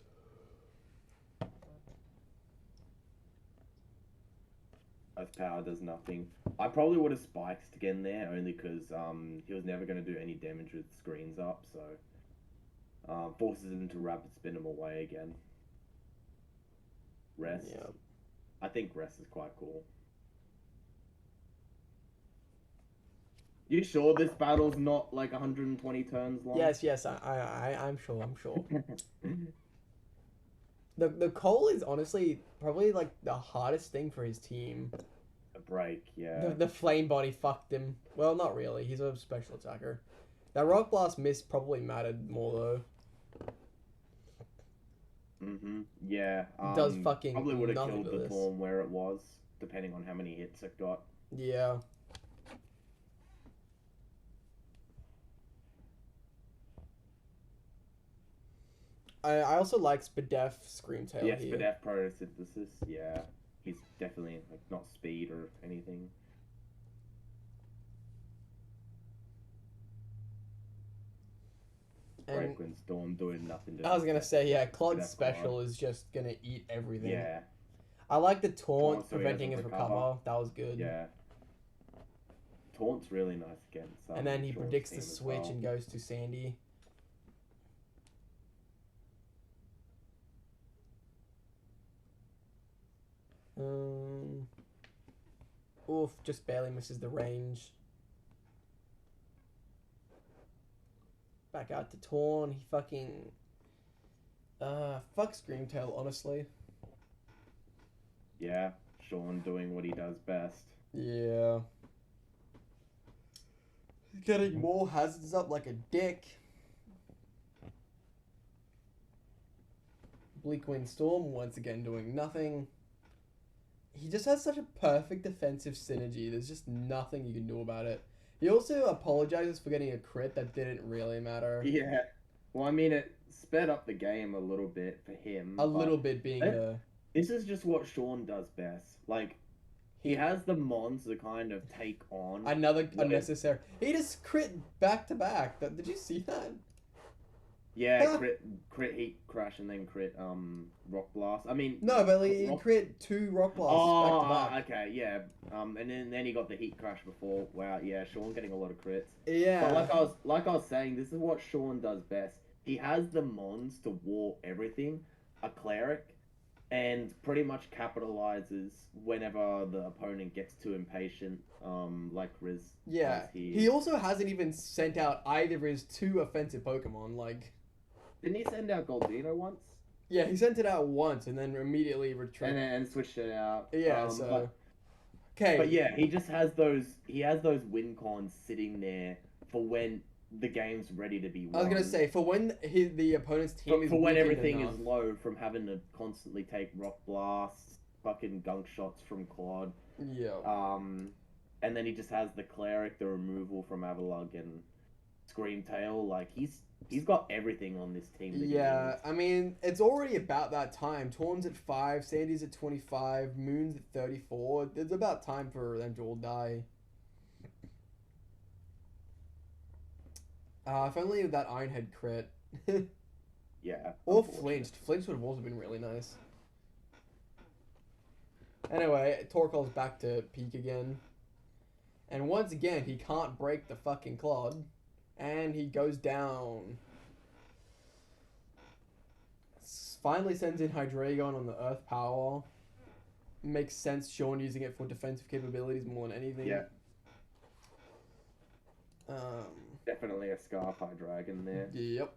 As power does nothing. I probably would have spiked again there, only because he was never going to do any damage with screens up, so forces him to rapid spin him away again. Rest. Yeah. I think Rest is quite cool. You sure this battle's not like 120 turns long? Yes, I'm sure. The Cole is honestly probably like the hardest thing for his team. A break, yeah. The Flame Body fucked him. Well, not really. He's a special attacker. That Rock Blast miss probably mattered more though. Yeah. Does fucking probably would have killed the this. form where it was, depending on how many hits it got. Yeah. I also like Spadef Screamtail here. Yeah, Spadef Photosynthesis. Yeah. He's definitely like not speed or anything. Breakwind Storm doing nothing. I was gonna say, yeah, Clod's special is just gonna eat everything. Yeah. I like the taunt preventing his recover. That was good. Yeah. Taunt's really nice against. And then he predicts the switch and goes to Sandy. Oof, just barely misses the range. Back out to Torn. He fucking... fuck Screamtail, honestly. Yeah, Sean doing what he does best. Yeah. Getting more hazards up like a dick. Bleakwind Storm once again doing nothing. He just has such a perfect defensive synergy. There's just nothing you can do about it. He also apologizes for getting a crit that didn't really matter. Yeah. Well, I mean, it sped up the game a little bit for him. A little bit being the... This is just what Sean does best. Like, he has the mons to kind of take on... Another unnecessary... He just crit back to back. Did you see that? Yeah, crit Heat Crash and then crit Rock Blast. I mean... No, but he crit 2 Rock Blasts back to back. Okay, yeah. And then he got the Heat Crash before. Wow, yeah, Sean getting a lot of crits. Yeah. But like I was saying, this is what Sean does best. He has the mons to war everything, a cleric, and pretty much capitalizes whenever the opponent gets too impatient, like Riz. Yeah, he also hasn't even sent out either of his 2 offensive Pokemon, like... Didn't he send out Goldino once? Yeah, he sent it out once and then immediately retreated. And switched it out. Yeah, so... Okay. But yeah, he just has those... He has those win cons sitting there for when the game's ready to be won. I was gonna say, for when the opponent's team is for when everything is low from having to constantly take Rock Blasts, fucking Gunk Shots from Claude. Yeah. And then he just has the Cleric, the removal from Avalugg and Screamtail. Like, he's got everything on this team. Yeah, I mean, it's already about that time. Torn's at 5, Sandy's at 25, Moon's at 34. It's about time for them to all die. If only that Ironhead crit. Yeah. Or flinched. Flinched would have also been really nice. Anyway, Torkoal's back to peak again. And once again, he can't break the fucking Clod. And he goes down. Finally sends in Hydreigon on the Earth Power. Makes sense, Sean using it for defensive capabilities more than anything. Yeah. Definitely a Scarf Hydreigon there. Yep.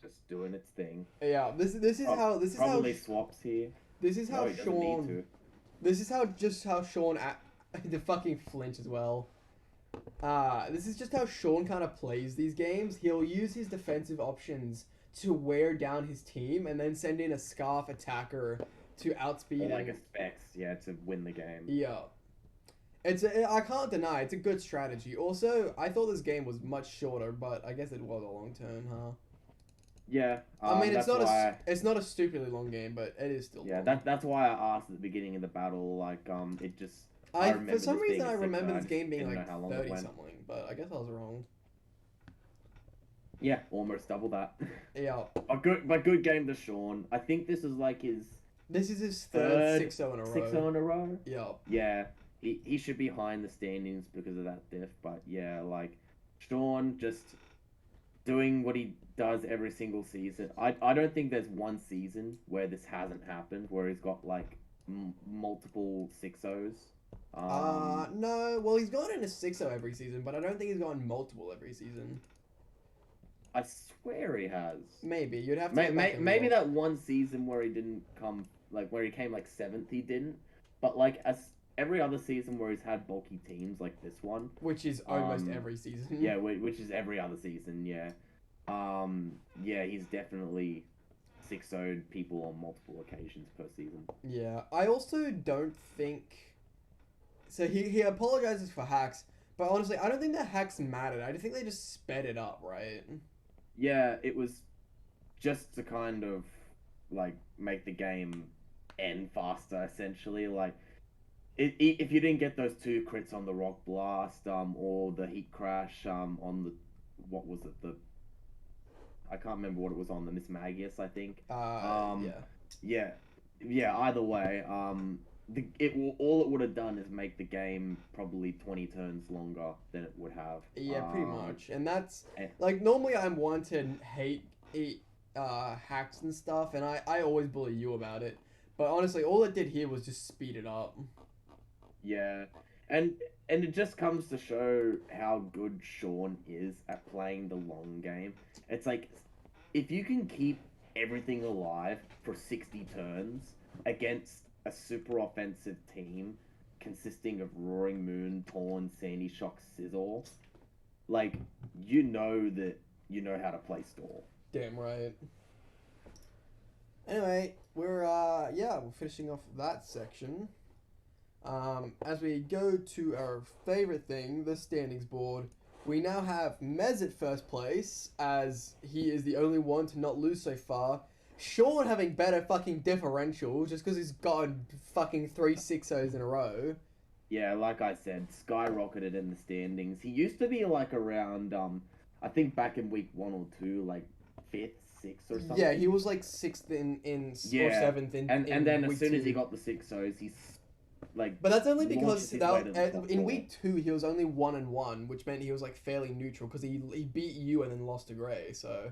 Just doing its thing. Yeah, this is how swaps here. This is how Sean. This is how Sean the fucking flinch as well. This is just how Sean kind of plays these games. He'll use his defensive options to wear down his team, and then send in a Scarf attacker to outspeed. Or like a Specs, yeah, to win the game. Yeah. I can't deny it's a good strategy. Also, I thought this game was much shorter, but I guess it was a long turn, huh? Yeah. I mean, it's not a stupidly long game, but it is still. Yeah, long. that's why I asked at the beginning of the battle. Like, it just. For some reason, I remember this game being like 30 something, but I guess I was wrong. Yeah, almost double that. Yeah. A good game to Sean. I think this is like his. This is his third 6-0 in a row. 6-0 in a row. Yeah. Yeah. He should be high in the standings because of that diff, but yeah, like, Sean just doing what he does every single season. I don't think there's one season where this hasn't happened, where he's got, like, multiple 6-0s. No, well, he's gone into 6-0 every season, but I don't think he's gone multiple every season. I swear he has. Maybe, you'd have to maybe that one season where he didn't come, like, where he came, like, 7th, he didn't, but, like, every other season where he's had bulky teams like this one, which is almost every season. Yeah, which is every other season. Yeah, yeah, he's definitely 6-0'd people on multiple occasions per season. Yeah, I also don't think. So he apologizes for hacks, but honestly, I don't think the hacks mattered. I think they just sped it up, right? Yeah, it was just to kind of like make the game end faster, essentially, like. If you didn't get those 2 crits on the Rock Blast, or the Heat Crash, on the what was it? I can't remember what it was on, the Miss Magius, I think. Yeah. Yeah. Either way, all it would have done is make the game probably 20 turns longer than it would have. Yeah, pretty much. And that's like normally I'm one to hate hacks and stuff, and I always bully you about it. But honestly, all it did here was just speed it up. Yeah, and it just comes to show how good Sean is at playing the long game. It's like, if you can keep everything alive for 60 turns against a super offensive team consisting of Roaring Moon, Torn, Sandy Shock, Scizor, like, you know how to play stall. Damn right. Anyway, we're finishing off that section. As we go to our favorite thing, the standings board, we now have Mez at first place, as he is the only one to not lose so far. Sean having better fucking differential, just because he's gotten fucking 3 6-0s in a row. Yeah, like I said, skyrocketed in the standings. He used to be like around, I think back in week 1 or 2, like 5th, 6th or something. Yeah, he was like 6th or 7th and then as soon 2. as he got the 6-0s, he's like. But that's only because in week 2 he was only 1-1, which meant he was like fairly neutral because he beat you and then lost to Gray. So.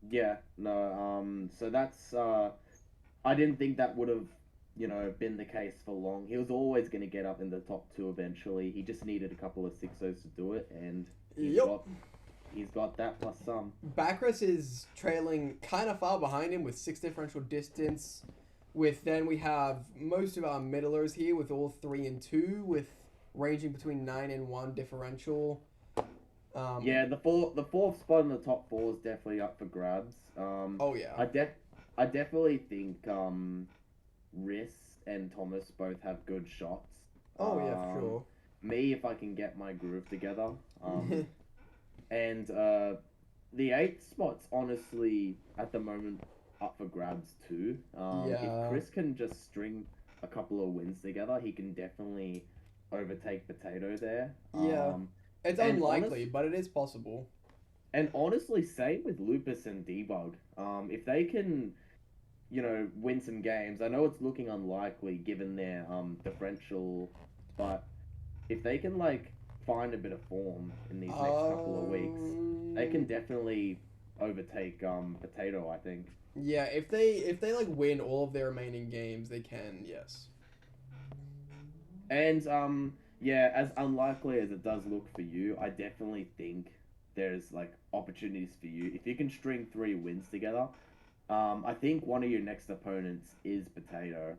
Yeah, no. So that's. I didn't think that would have, been the case for long. He was always going to get up in the top 2 eventually. He just needed a couple of 6-0s to do it, and he's got that plus some. Backrus is trailing kind of far behind him with 6 differential distance. Then we have most of our middlers here with all 3 and 2, with ranging between 9 and 1 differential. The fourth spot in the top 4 is definitely up for grabs. I definitely think Riss and Thomas both have good shots. Oh yeah, for sure. Me, if I can get my groove together. And the 8th spot's honestly at the moment up for grabs too. If Chris can just string a couple of wins together, he can definitely overtake Potato there. It's unlikely, but it is possible. And honestly, same with Lupus and Debug. If they can, win some games, I know it's looking unlikely given their differential, but if they can find a bit of form in these next couple of weeks, they can definitely overtake Potato, I think. Yeah, if they win all of their remaining games, they can, yes. And as unlikely as it does look for you, I definitely think there's opportunities for you. If you can string 3 wins together, I think one of your next opponents is Potato.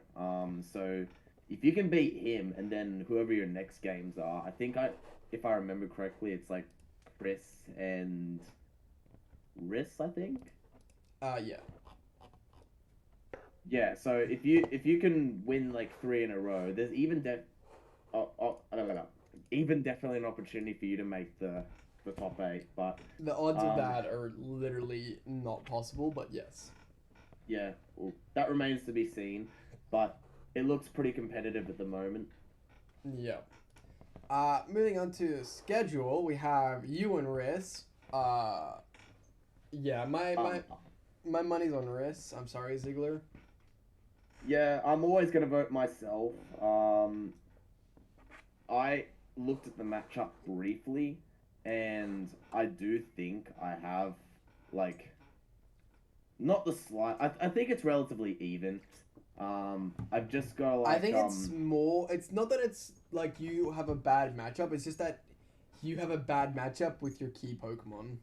So if you can beat him and then whoever your next games are, I think if I remember correctly, it's Chris and Riss, I think. Yeah. Yeah, so if you can win 3 in a row, there's even definitely an opportunity for you to make the top 8, but the odds of that are literally not possible, but yes. Yeah, well, that remains to be seen, but it looks pretty competitive at the moment. Yeah. Moving on to schedule, we have you and Riss. My money's on Riss. I'm sorry, Ziegler. Yeah, I'm always gonna vote myself. I looked at the matchup briefly, and I do think I have not the slight. I think it's relatively even. I've just got I think it's more. It's not that it's you have a bad matchup. It's just that you have a bad matchup with your key Pokemon.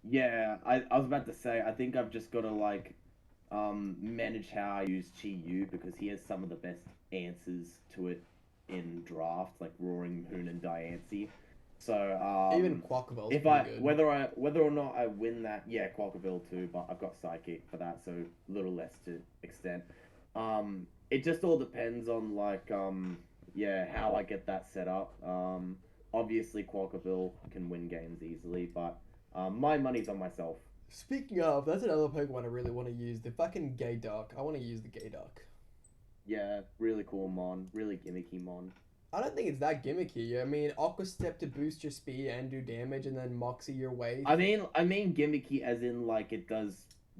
Yeah, I was about to say. I think I've just got to manage how I use Chi-Yu, because he has some of the best answers to it in draft, like Roaring Moon and Diancie. So even Quackaville's if good. whether or not I win that, Quackaville too, but I've got Psychic for that, so a little less to extent. It just all depends on how I get that set up. Obviously Quackaville can win games easily, but my money's on myself. Speaking of, that's another Pokemon I really want to use. The fucking Gayduck. I want to use the Gayduck. Yeah, really cool mon, really gimmicky mon. I don't think it's that gimmicky. I mean, Aqua Step to boost your speed and do damage, and then Moxie your way. I mean gimmicky as in like it does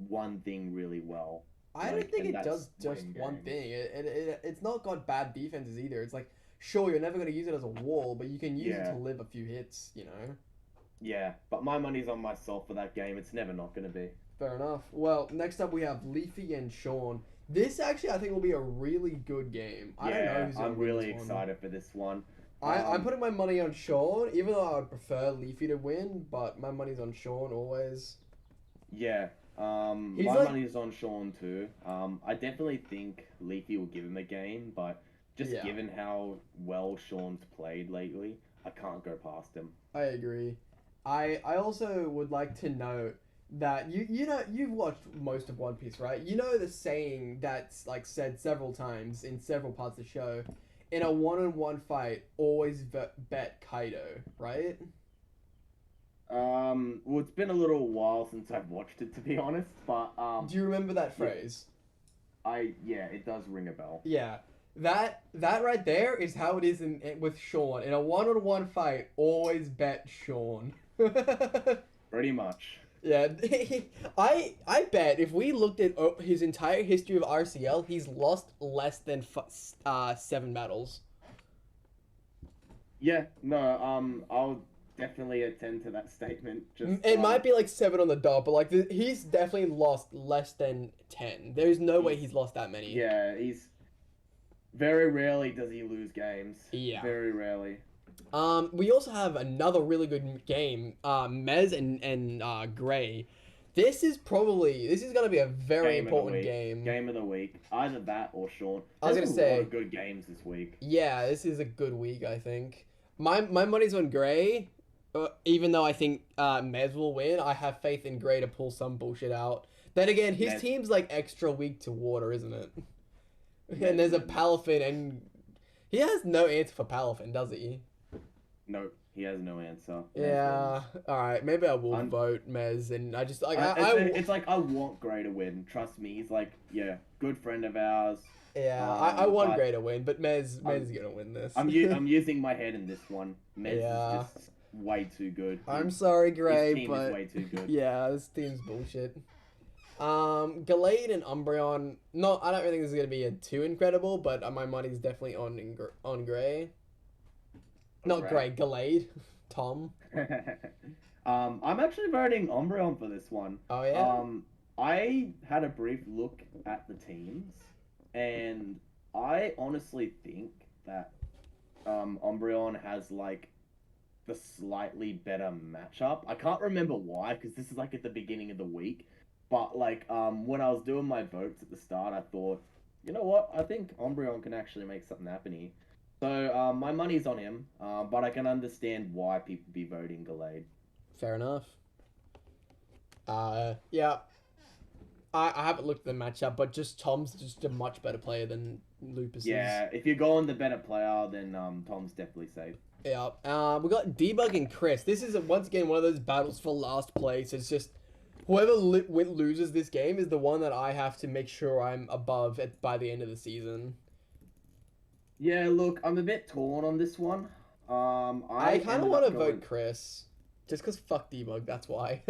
one thing really well. I don't think it does just one thing. It's not got bad defenses either. It's like, sure, you're never going to use it as a wall, but you can use it to live a few hits, you know? Yeah, but my money's on myself for that game. It's never not going to be. Fair enough. Well, next up we have Leafy and Sean. This actually, I think, will be a really good game. I don't know who's I'm really excited for this one. I'm putting my money on Sean, even though I would prefer Leafy to win, but my money's on Sean always. Yeah. My money's on Sean too. I definitely think Leafy will give him a game, but just given how well Sean's played lately, I can't go past him. I agree. I also would like to note that you know you've watched most of One Piece, right? You know the saying that's like said several times in several parts of the show, in a one-on-one fight, always bet Kaido, right? Well, it's been a little while since I've watched it, to be honest, but do you remember that phrase? Yeah, it does ring a bell. Yeah, that right there is how it is with Sean. In a one-on-one fight, always bet Sean. Pretty much. Yeah, I bet if we looked at his entire history of RCL, he's lost less than 7 battles. Yeah, no, I'll definitely attend to that statement. It might be like 7 on the dot, but like he's definitely lost less than 10. There's no way he's lost that many. Yeah, he's very rarely does he lose games. Yeah, very rarely. We also have another really good game, Mez and Gray. This is gonna be a very important game. Game of the week, either that or Sean. I was gonna say a lot of good games this week. Yeah, this is a good week, I think. My money's on Gray. Even though I think Mez will win, I have faith in Gray to pull some bullshit out. Then again, his team's like extra weak to water, isn't it? And there's a Palafin, and he has no answer for Palafin, does he? No, he has no answer. Yeah, alright, maybe I will vote Mez, and I just, like, it's like, I want Gray to win, trust me, he's like, yeah, good friend of ours. Yeah, I want Gray to win, but Mez is gonna win this. I'm using my head in this one. Mez is just way too good. I'm sorry, Gray, his team is way too good. Yeah, this team's bullshit. Gallade and Umbreon, I don't really think this is gonna be too incredible, but my money's definitely on Gray. Not Gray, Gallade. Tom. I'm actually voting Umbreon for this one. Oh, yeah? I had a brief look at the teams, and I honestly think that Umbreon has, like, the slightly better matchup. I can't remember why, because this is, like, at the beginning of the week. But, like, when I was doing my votes at the start, I thought, you know what? I think Umbreon can actually make something happen here. So, my money's on him, but I can understand why people be voting Gallade. Fair enough. Yeah. I haven't looked at the matchup, but Tom's just a much better player than Lupus is. Yeah, if you're going the better player, then Tom's definitely safe. Yeah. We got Debug and Chris. This is, once again, one of those battles for last place. It's just, whoever loses this game is the one that I have to make sure I'm above by the end of the season. Yeah, look, I'm a bit torn on this one. I kind of want to vote Chris. Just because fuck Debug, that's why.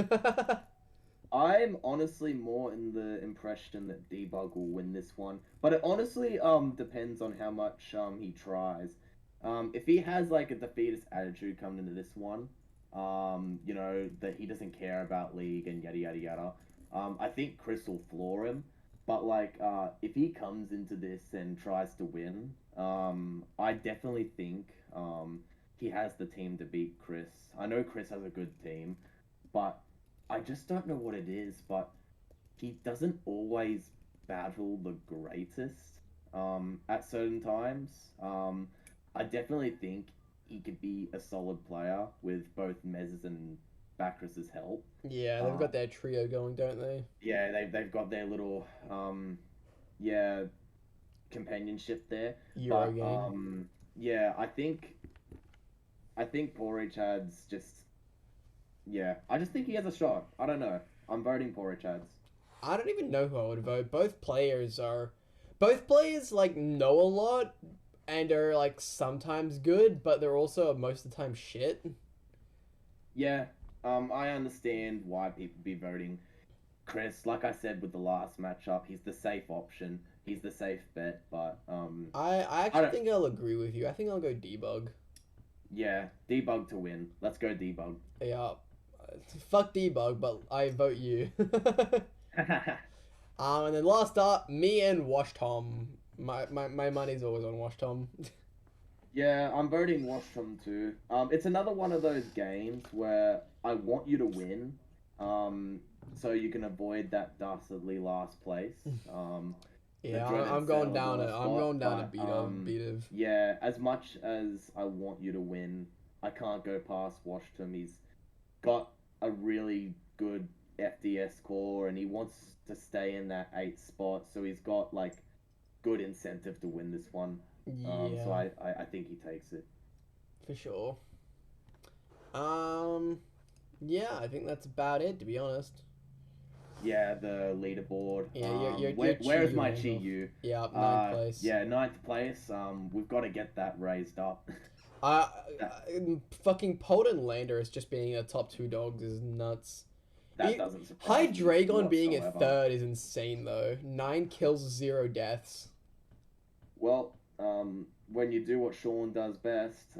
I'm honestly more in the impression that Debug will win this one. But it honestly depends on how much he tries. If he has like a defeatist attitude coming into this one, you know, that he doesn't care about League and yada yada yada, I think Chris will floor him. But like, if he comes into this and tries to win, I definitely think he has the team to beat Chris. I know Chris has a good team, but I just don't know what it is. But he doesn't always battle the greatest at certain times. I definitely think he could be a solid player with both Mez's and Bakras's help. Yeah, they've got their trio going, don't they? Yeah, they've got their little companionship there. Eurogame. Yeah, I think Porychads just, I just think he has a shot. I don't know. I'm voting Porychads. I don't even know who I would vote. Both players like know a lot, and are like sometimes good, but they're also most of the time shit. Yeah, I understand why people be voting Chris. Like I said with the last matchup, he's the safe option. He's the safe bet, but I actually think I'll agree with you. I think I'll go Debug. Yeah, Debug to win. Let's go Debug. Yeah, fuck Debug, but I vote you. And then last up, me and Wash Tom. My money's always on Wash Tom. Yeah, I'm voting Wash Tom too. It's another one of those games where I want you to win, so you can avoid that dastardly last place. Yeah, I'm going down it. I'm going down to beat of. Yeah, as much as I want you to win, I can't go past Wash Tom. He's got a really good FDS core, and he wants to stay in that 8th spot, so he's got like good incentive to win this one. Yeah. So I think he takes it. For sure. Yeah, I think that's about it, to be honest. Yeah, the leaderboard. Yeah, where's my Chi-Yu? Yeah, 9th place. Yeah, 9th place. We've got to get that raised up. Fucking Polden Lander is just being a top 2 dogs is nuts. That doesn't surprise me Hydreigon being a 3rd is insane though. 9 kills, 0 deaths. Well, when you do what Sean does best,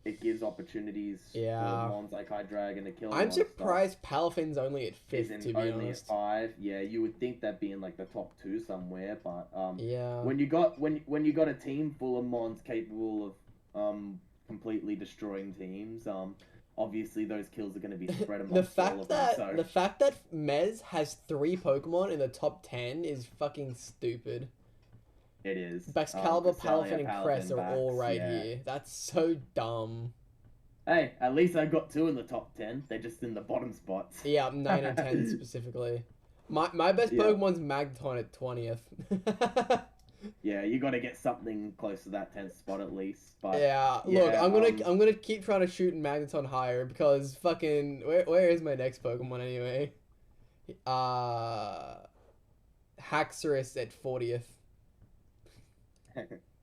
it gives opportunities for mons like Hydreigon to kill. I'm surprised Palafin's only at 5th, to be only honest. At 5. Yeah, you would think that'd be in like the top 2 somewhere, but yeah. When you got a team full of mons capable of completely destroying teams, obviously those kills are going to be spread amongst all of them. So. The fact that Mez has 3 Pokemon in the top 10 is fucking stupid. It is. Baxcalibur, Palafin, and Cress are all right here. That's so dumb. Hey, at least I got 2 in the top 10. They're just in the bottom spots. Yeah, 9 and 10 specifically. My best Pokemon's Magneton at 20th. Yeah, you got to get something close to that 10th spot at least. But look, I'm gonna keep trying to shoot Magneton higher because fucking where is my next Pokemon anyway? Haxorus at 40th.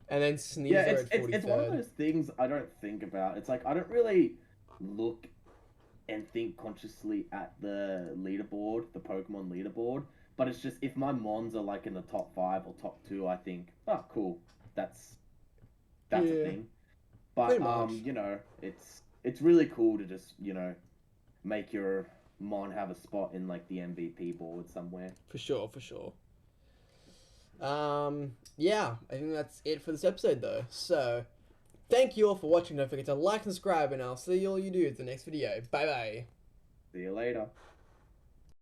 And then Sneasel at 43rd. It's one of those things I don't think about. It's like I don't really look and think consciously at the leaderboard, the Pokemon leaderboard. But it's just if my mons are like in the top 5 or top 2, I think, oh, cool, that's a thing. But you know, it's really cool to just make your mon have a spot in like the MVP board somewhere. For sure. Yeah, I think that's it for this episode though. So, thank you all for watching. Don't forget to like and subscribe, and I'll see all you dudes in the next video. Bye bye. See you later.